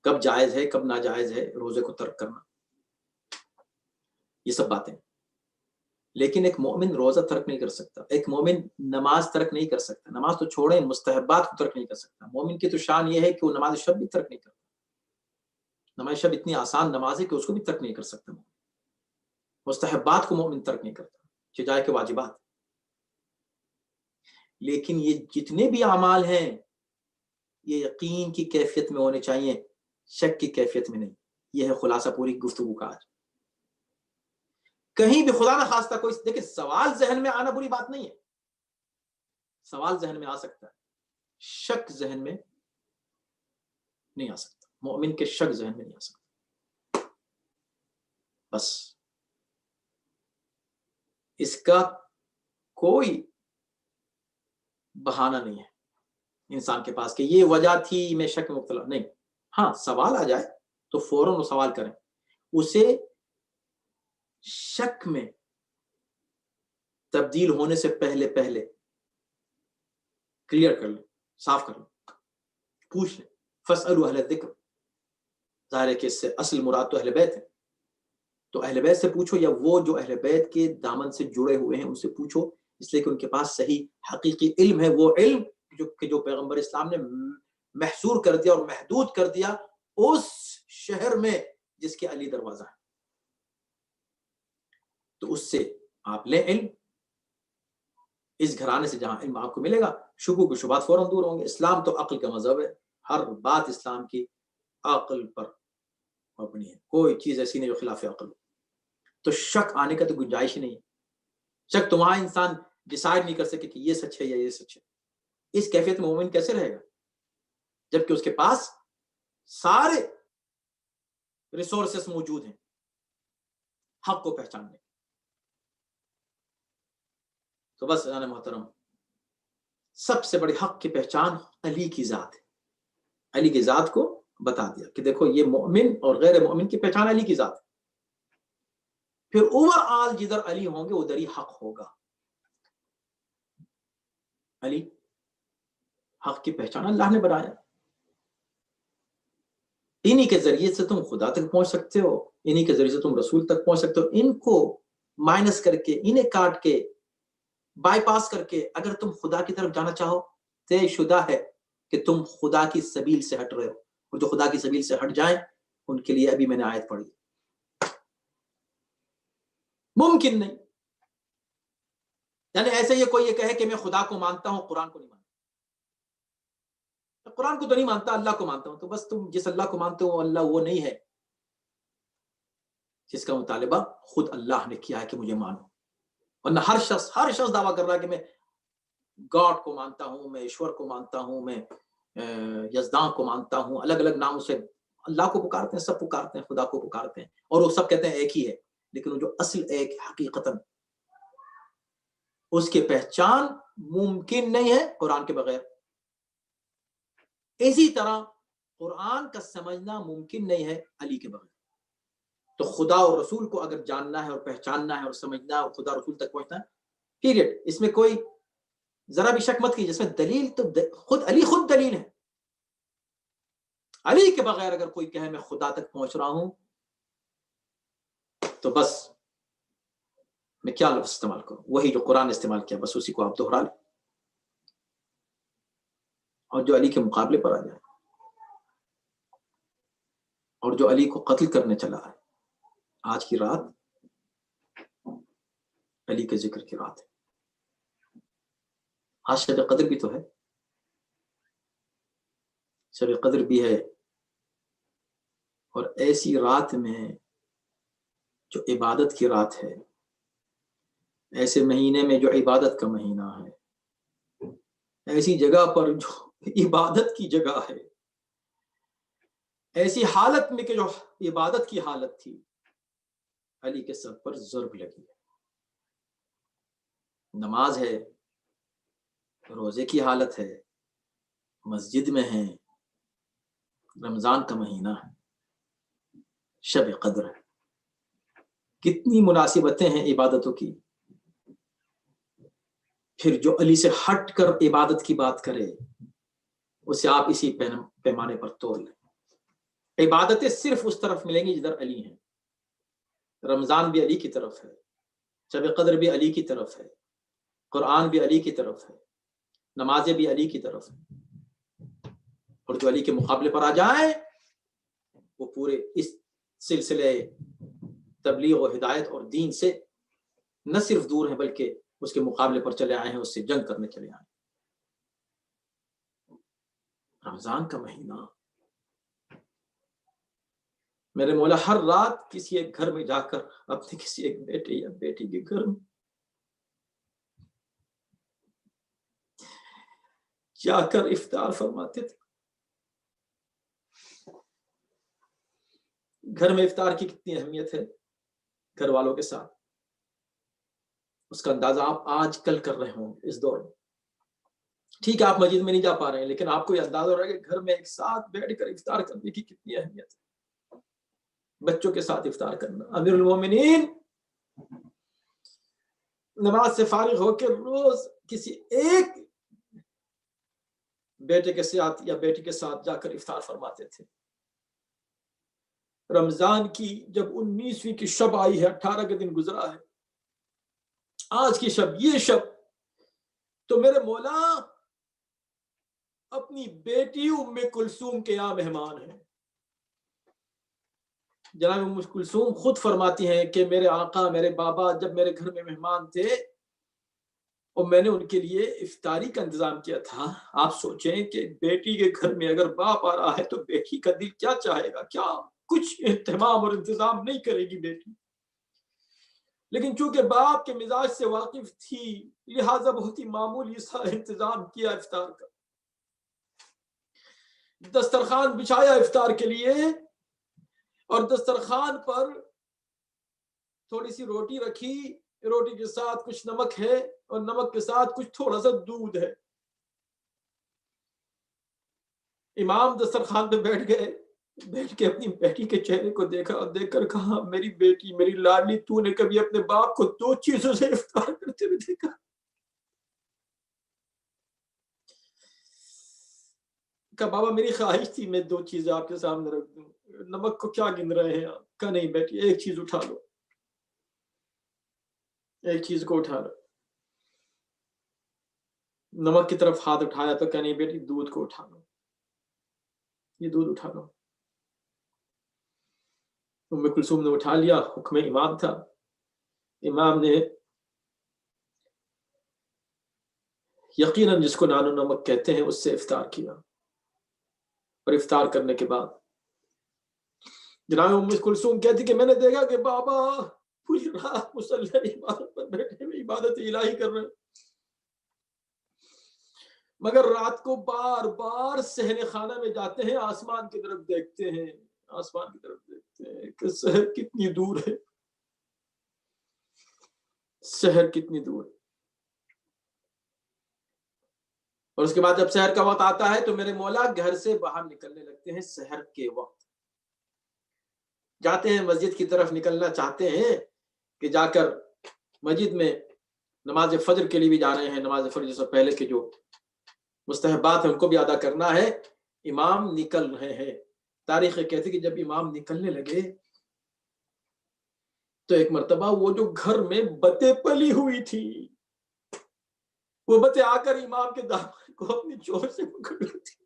Speaker 1: کب جائز ہے کب ناجائز ہے روزے کو ترک کرنا، یہ سب باتیں. لیکن ایک مومن روزہ ترک نہیں کر سکتا، ایک مومن نماز ترک نہیں کر سکتا. نماز تو چھوڑیں، مستحبات کو ترک نہیں کر سکتا. مومن کی تو شان یہ ہے کہ وہ نماز شب بھی ترک نہیں کرتا. نماز شب اتنی آسان نماز ہے کہ اس کو بھی ترک نہیں کر سکتا. مستحبات کو مومن ترک نہیں کرتا، چاہے کہ واجبات. لیکن یہ جتنے بھی اعمال ہیں یہ یقین کی کیفیت میں ہونے چاہیے، شک کی کیفیت میں نہیں. یہ ہے خلاصہ پوری گفتگو کا آج. کہیں بھی خدا نہ خواستہ کوئی دیکھیں، سوال ذہن میں آنا بری بات نہیں ہے، سوال ذہن میں آ سکتا ہے، شک ذہن میں نہیں آ سکتا. مومن کے شک ذہن میں نہیں آ سکتا. بس اس کا کوئی بہانہ نہیں ہے انسان کے پاس کہ یہ وجہ تھی میں شک میں مبتلا نہیں. ہاں سوال آ جائے تو فوراً وہ سوال کریں، اسے شک میں تبدیل ہونے سے پہلے کلیئر کر لیں، صاف کر لیں، پوچھ لیں. فاسألوا اہل الذکر، ظاہر ہے کہ اس سے اصل مراد تو اہل بیت ہے. تو اہل بیت سے پوچھو، یا وہ جو اہل بیت کے دامن سے جڑے ہوئے ہیں ان سے پوچھو، اس لیے کہ ان کے پاس صحیح حقیقی علم ہے. وہ علم جو پیغمبر اسلام نے محصور کر دیا اور محدود کر دیا اس شہر میں جس کے علی دروازہ ہے. تو اس سے آپ لیں علم، اس گھرانے سے جہاں علم آپ کو ملے گا شکوک و شبہات فوراً دور ہوں گے. اسلام تو عقل کا مذہب ہے، ہر بات اسلام کی عقل پر مبنی ہے، کوئی چیز ایسی نہیں جو خلاف عقل ہو. تو شک آنے کا تو گنجائش ہی نہیں ہے. شک تو وہاں انسان ڈیسائیڈ نہیں کر سکے کہ یہ سچ ہے یا یہ سچ ہے. اس کیفیت میں مومن کیسے رہے گا جبکہ اس کے پاس سارے ریسورسز موجود ہیں حق کو پہچاننے. تو بس جان محترم، سب سے بڑی حق کی پہچان علی کی ذات ہے. علی کی ذات کو بتا دیا کہ دیکھو یہ مومن اور غیر مومن کی پہچان علی کی ذات ہے. پھر اوور آل جدھر علی ہوں گے ادھر ہی حق ہوگا. علی حق کی پہچان اللہ نے بنایا، انہی کے ذریعے سے تم خدا تک پہنچ سکتے ہو، انہی کے ذریعے سے تم رسول تک پہنچ سکتے ہو. ان کو مائنس کر کے، انہیں کاٹ کے، بائی پاس کر کے اگر تم خدا کی طرف جانا چاہو طے شدہ ہے کہ تم خدا کی سبیل سے ہٹ رہے ہو. اور جو خدا کی سبیل سے ہٹ جائیں ان کے لیے ابھی میں نے آیت پڑھی، ممکن نہیں. یعنی ایسے یہ کوئی یہ کہے کہ میں خدا کو مانتا ہوں قرآن کو نہیں مانتا. قرآن کو تو نہیں مانتا، اللہ کو مانتا ہوں. تو بس تم جس اللہ کو مانتے ہو اللہ وہ نہیں ہے جس کا مطالبہ خود اللہ نے کیا ہے کہ مجھے مانو. ورنہ ہر شخص دعویٰ کر رہا ہے کہ میں گاڈ کو مانتا ہوں، میں ایشور کو مانتا ہوں، میں یزدان کو مانتا ہوں. الگ الگ ناموں سے اللہ کو پکارتے ہیں، سب پکارتے ہیں، خدا کو پکارتے ہیں، اور وہ سب کہتے ہیں ایک ہی ہے. لیکن وہ جو اصل ایک حقیقتاً اس کی پہچان ممکن نہیں ہے قرآن کے بغیر. اسی طرح قرآن کا سمجھنا ممکن نہیں ہے علی کے بغیر. تو خدا اور رسول کو اگر جاننا ہے اور پہچاننا ہے اور سمجھنا ہے اور خدا رسول تک پہنچنا ہے، پیریڈ. اس میں کوئی ذرا بھی شک مت کی، جس میں دلیل تو علی خود دلیل ہے. علی کے بغیر اگر کوئی کہے میں خدا تک پہنچ رہا ہوں تو بس میں کیا لفظ استعمال کروں؟ وہی جو قرآن نے استعمال کیا بس اسی کو آپ دوہرا لیں اور جو علی کے مقابلے پر آ جائے اور جو علی کو قتل کرنے چلا ہے. آج کی رات علی کے ذکر کی رات ہے. آج شب قدر بھی تو ہے، شب قدر بھی ہے، اور ایسی رات میں جو عبادت کی رات ہے، ایسے مہینے میں جو عبادت کا مہینہ ہے، ایسی جگہ پر جو عبادت کی جگہ ہے، ایسی حالت میں کہ جو عبادت کی حالت تھی، علی کے سر پر ضرب لگی ہے. نماز ہے، روزے کی حالت ہے، مسجد میں ہیں، رمضان کا مہینہ ہے، شب قدر ہے. کتنی مناسبتیں ہیں عبادتوں کی. پھر جو علی سے ہٹ کر عبادت کی بات کرے اسے آپ اسی پیمانے پر تول لیں. عبادتیں صرف اس طرف ملیں گی جدھر علی ہیں. رمضان بھی علی کی طرف ہے، شب قدر بھی علی کی طرف ہے، قرآن بھی علی کی طرف ہے، نمازیں بھی علی کی طرف ہیں. اور جو علی کے مقابلے پر آ جائیں وہ پورے اس سلسلے تبلیغ و ہدایت اور دین سے نہ صرف دور ہیں بلکہ اس کے مقابلے پر چلے آئے ہیں، اس سے جنگ کرنے چلے آئے ہیں. رمضان کا مہینہ، میرے مولا ہر رات کسی ایک گھر میں جا کر اپنے کسی ایک بیٹے یا بیٹی کے گھر میں جا کر افطار فرماتے تھے. گھر میں افطار کی کتنی اہمیت ہے گھر والوں کے ساتھ، اس کا اندازہ آپ آج کل کر رہے ہوں اس دور میں. ٹھیک ہے آپ مسجد میں نہیں جا پا رہے ہیں، لیکن آپ کو یہ اندازہ ہو رہا ہے کہ گھر میں ایک ساتھ بیٹھ کر افطار کرنے کی کتنی اہمیت ہے. بچوں کے ساتھ افطار کرنا. امیر المومنین نماز سے فارغ ہو کے روز کسی ایک بیٹے کے ساتھ یا بیٹی کے ساتھ جا کر افطار فرماتے تھے. رمضان کی جب 19ویں کی شب آئی ہے، 18 کے دن گزرا ہے، آج کی شب، یہ شب، تو میرے مولا اپنی بیٹی ام کلثوم کے یہاں مہمان ہیں. جناب ام کلثوم خود فرماتی ہیں کہ میرے آقا، میرے بابا جب میرے گھر میں مہمان تھے اور میں نے ان کے لیے افطاری کا انتظام کیا تھا. آپ سوچیں کہ بیٹی کے گھر میں اگر باپ آ رہا ہے تو بیٹی کا دل کیا چاہے گا، کیا کچھ اہتمام اور انتظام نہیں کرے گی بیٹی. لیکن چونکہ باپ کے مزاج سے واقف تھی لہٰذا بہت ہی معمولی سا انتظام کیا افطار کا. دسترخوان بچھایا افطار کے لیے، اور دسترخوان پر تھوڑی سی روٹی رکھی، روٹی کے ساتھ کچھ نمک ہے اور نمک کے ساتھ کچھ تھوڑا سا دودھ ہے. امام دسترخوان پہ بیٹھ گئے، بیٹھ کے اپنی بیٹی کے چہرے کو دیکھا اور دیکھ کر کہا، میری بیٹی، میری لاڈلی، تو نے کبھی اپنے باپ کو 2 چیزوں سے افطار کرتے ہوئے دیکھا؟ کہا بابا میری خواہش تھی میں 2 چیزیں آپ کے سامنے رکھ دوں. نمک کو کیا گن رہے ہیں آپ؟ کہا نہیں بیٹی، ایک چیز اٹھا لو، ایک چیز کو اٹھا لو. نمک کی طرف ہاتھ اٹھایا تو کہا نہیں بیٹی، دودھ کو اٹھا لو، یہ دودھ اٹھا لو. ام کلثوم نے اٹھا لیا. حکم امام تھا، امام نے یقیناً جس کو نان و نمک کہتے ہیں اس سے افطار کیا. اور افطار کرنے کے بعد جناب ام کلثوم کہتی کہ میں نے دیکھا کہ بابا پوری رات مصلی عبادت پر بیٹھے ہوئے عبادت الہی کر رہے ہیں، مگر رات کو بار بار صحن خانہ میں جاتے ہیں، آسمان کی طرف دیکھتے ہیں، آسمان کی طرف دیکھتے ہیں کہ سحر کتنی دور ہے، سحر کتنی دور ہے. اور اس کے بعد جب سحر کا وقت آتا ہے تو میرے مولا گھر سے باہر نکلنے لگتے ہیں. سحر کے وقت جاتے ہیں، مسجد کی طرف نکلنا چاہتے ہیں کہ جا کر مسجد میں نماز فجر کے لیے بھی جا رہے ہیں، نماز فجر سے پہلے کے جو مستحبات ہیں ان کو بھی ادا کرنا ہے. امام نکل رہے ہیں. تاریخ کہتی کہ جب امام نکلنے لگے تو ایک مرتبہ وہ جو گھر میں بتیں پلی ہوئی تھی وہ بتیں آ کر امام کے دامن کو اپنی چوٹ سے پکڑ لیتی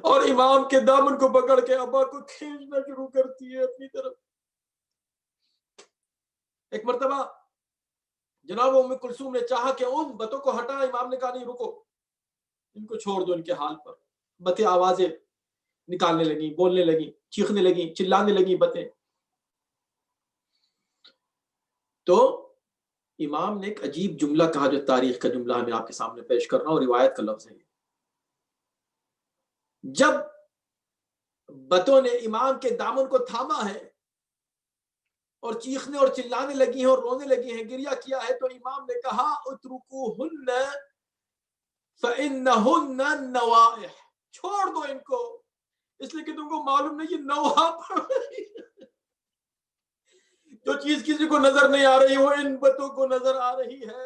Speaker 1: اور امام کے دامن کو پکڑ کے ابا کو کھینچنا شروع کرتی ہے اپنی طرف. ایک مرتبہ جناب ام کلثوم نے چاہا کہ ان بتوں کو ہٹا. امام نے کہا نہیں رکو, ان کو چھوڑ دو ان کے حال پر. بتیں آوازیں نکالنے لگی, بولنے لگی, چیخنے لگی, چلانے لگی بتیں. تو امام نے ایک عجیب جملہ کہا جو تاریخ کا جملہ میں آپ کے سامنے پیش کر رہا ہوں, روایت کا لفظ ہے. جب بتوں نے امام کے دامن کو تھاما ہے اور چیخنے اور چلانے لگی ہیں اور رونے لگی ہیں, گریہ کیا ہے, تو امام نے کہا اترکوہن فإنہن النوائح, چھوڑ دو ان کو اس لیے کہ تم کو معلوم نہیں یہ نوحہ پڑ رہی ہے. جو چیز کسی کو نظر نہیں آ رہی وہ ان بتوں کو نظر آ رہی ہے.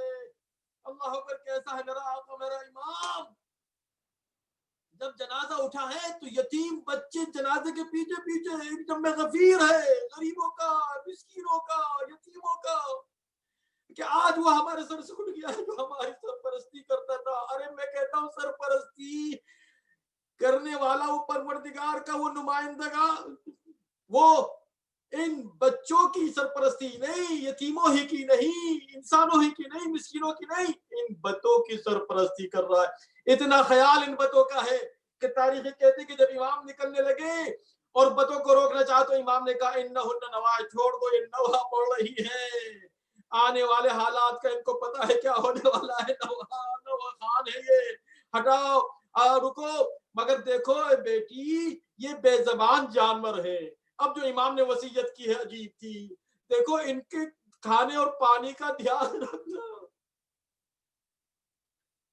Speaker 1: اللہ اکبر, کیسا ہے میرا آقا میرا امام. جب جنازہ اٹھا ہے تو یتیم بچے جنازے کے پیچھے پیچھے, ایک جنب غفیر ہے غریبوں کا, مسکینوں کا, یتیموں کا, کہ آج وہ ہمارے سر سے اٹھ گیا ہے جو ہماری سرپرستی کرتا تھا. ارے میں کہتا ہوں سرپرستی کرنے والا وہ پروردگار کا وہ نمائندگا, وہ ان بچوں کی سرپرستی نہیں, یتیموں ہی کی نہیں, انسانوں ہی کی نہیں, مسکینوں کی نہیں, ان بتوں کی سرپرستی کر رہا ہے. اتنا خیال ان بتوں کا ہے کہ تاریخ کہتے کہ جب امام نکلنے لگے اور بتوں کو روکنا چاہا تو امام نے کہا انہن نوائح, چھوڑ دو یہ نوحہ پڑ رہی ہے. آنے والے حالات کا ان کو پتا ہے کیا ہونے والا ہے. نوحہ خان ہے یہ, ہٹاؤ, رکو. مگر دیکھو بیٹی یہ بے زبان جانور ہے. اب جو امام نے وصیت کی ہے عجیب تھی, دیکھو ان کے کھانے اور پانی کا دھیان رکھنا,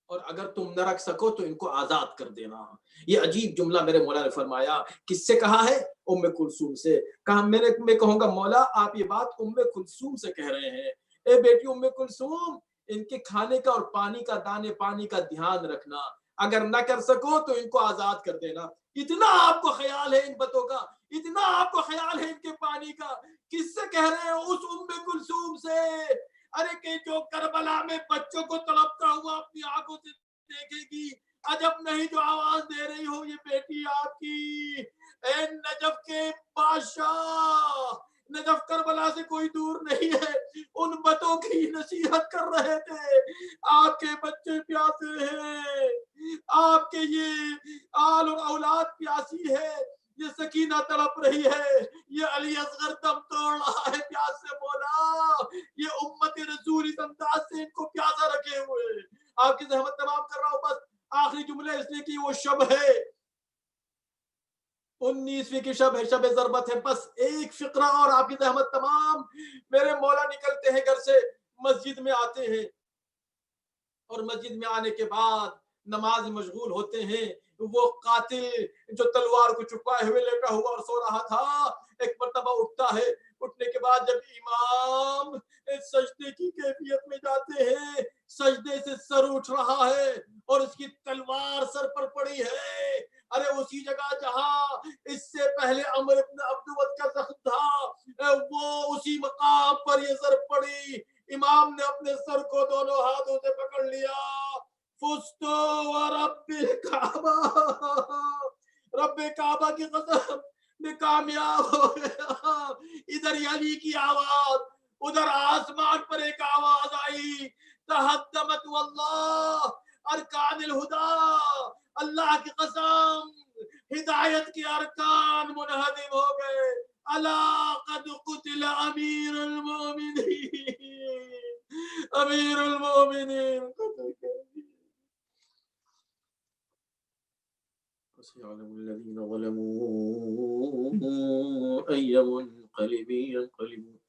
Speaker 1: اور اگر تم نہ رکھ سکو تو ان کو آزاد کر دینا. یہ عجیب جملہ میرے مولا نے فرمایا. کس سے کہا ہے؟ ام کلثوم سے. کہا میں کہوں گا مولا آپ یہ بات ام کلثوم سے کہہ رہے ہیں. اے بیٹی ام کلثوم, ان کے کھانے کا اور پانی کا, دانے پانی کا دھیان رکھنا. اگر نہ کر سکو تو ان کو آزاد کر دینا. اتنا آپ کو خیال ہے ان بتوں کا, اتنا آپ کو خیال ہے ان کے پانی کا. کس سے کہہ رہے ہیں؟ اس ام کلثوم سے. ارے کہ جو کربلا میں بچوں کو تڑپتا ہوا اپنی آنکھوں سے دیکھے گی, عجب نہیں جو آواز دے رہی ہو یہ بیٹی آپ کی. اے نجف کے بادشاہ, نجف کربلا سے کوئی دور نہیں ہے, ان بتوں کی نصیحت کر رہے تھے. آپ کے بچے پیاسے ہیں, آپ کے یہ آل اور اولاد پیاسی ہے, یہ سکینہ تڑپ رہی ہے, یہ علی اصغر دم توڑ رہا ہے پیاس سے. مولا یہ امت رسول اس انداز سے ان کو پیاسا رکھے ہوئے. آپ کی زحمت تمام کر رہا ہوں, بس آخری جملے اس لیے کہ وہ شب ہے 19ویں کی شب ہے, شب ضربت ہے. بس ایک فقرہ اور آپ کی زحمت تمام. میرے مولا نکلتے ہیں گھر سے, مسجد میں آتے ہیں, اور مسجد میں آنے کے بعد نماز مشغول ہوتے ہیں. وہ قاتل جو تلوار کو چھپائے ہوئے لیٹا ہوا اور سو رہا تھا, ایک مرتبہ اٹھتا ہے. اٹھنے کے بعد جب امام سجدے کی کیفیت میں جاتے ہیں, سجدے سے سر اٹھ رہا ہے اور اس کی تلوار سر پر پڑی ہے. ارے اسی جگہ جہاں اس سے پہلے عمر ابن عبدود کا زخم تھا, وہ اسی مقام پر یہ سر پڑی. امام نے اپنے سر کو دونوں ہاتھوں سے پکڑ لیا. فستو ورب کعبہ, رب کعبہ کی قسم میں کامیاب ہو گیا. ادھر علی کی آواز, ادھر آسمان پر ایک آواز آئی, تہدمت واللہ ارکان الہدا, اللہ کی قسم ہدایت کے ارکان منہدم ہو گئے. الا قد قتل امیر المؤمنین, امیر المؤمنین قتل گئے. سيعلم الذين ظلموا أي منقلب ينقلبون.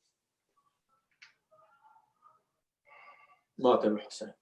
Speaker 1: ما كان حسين.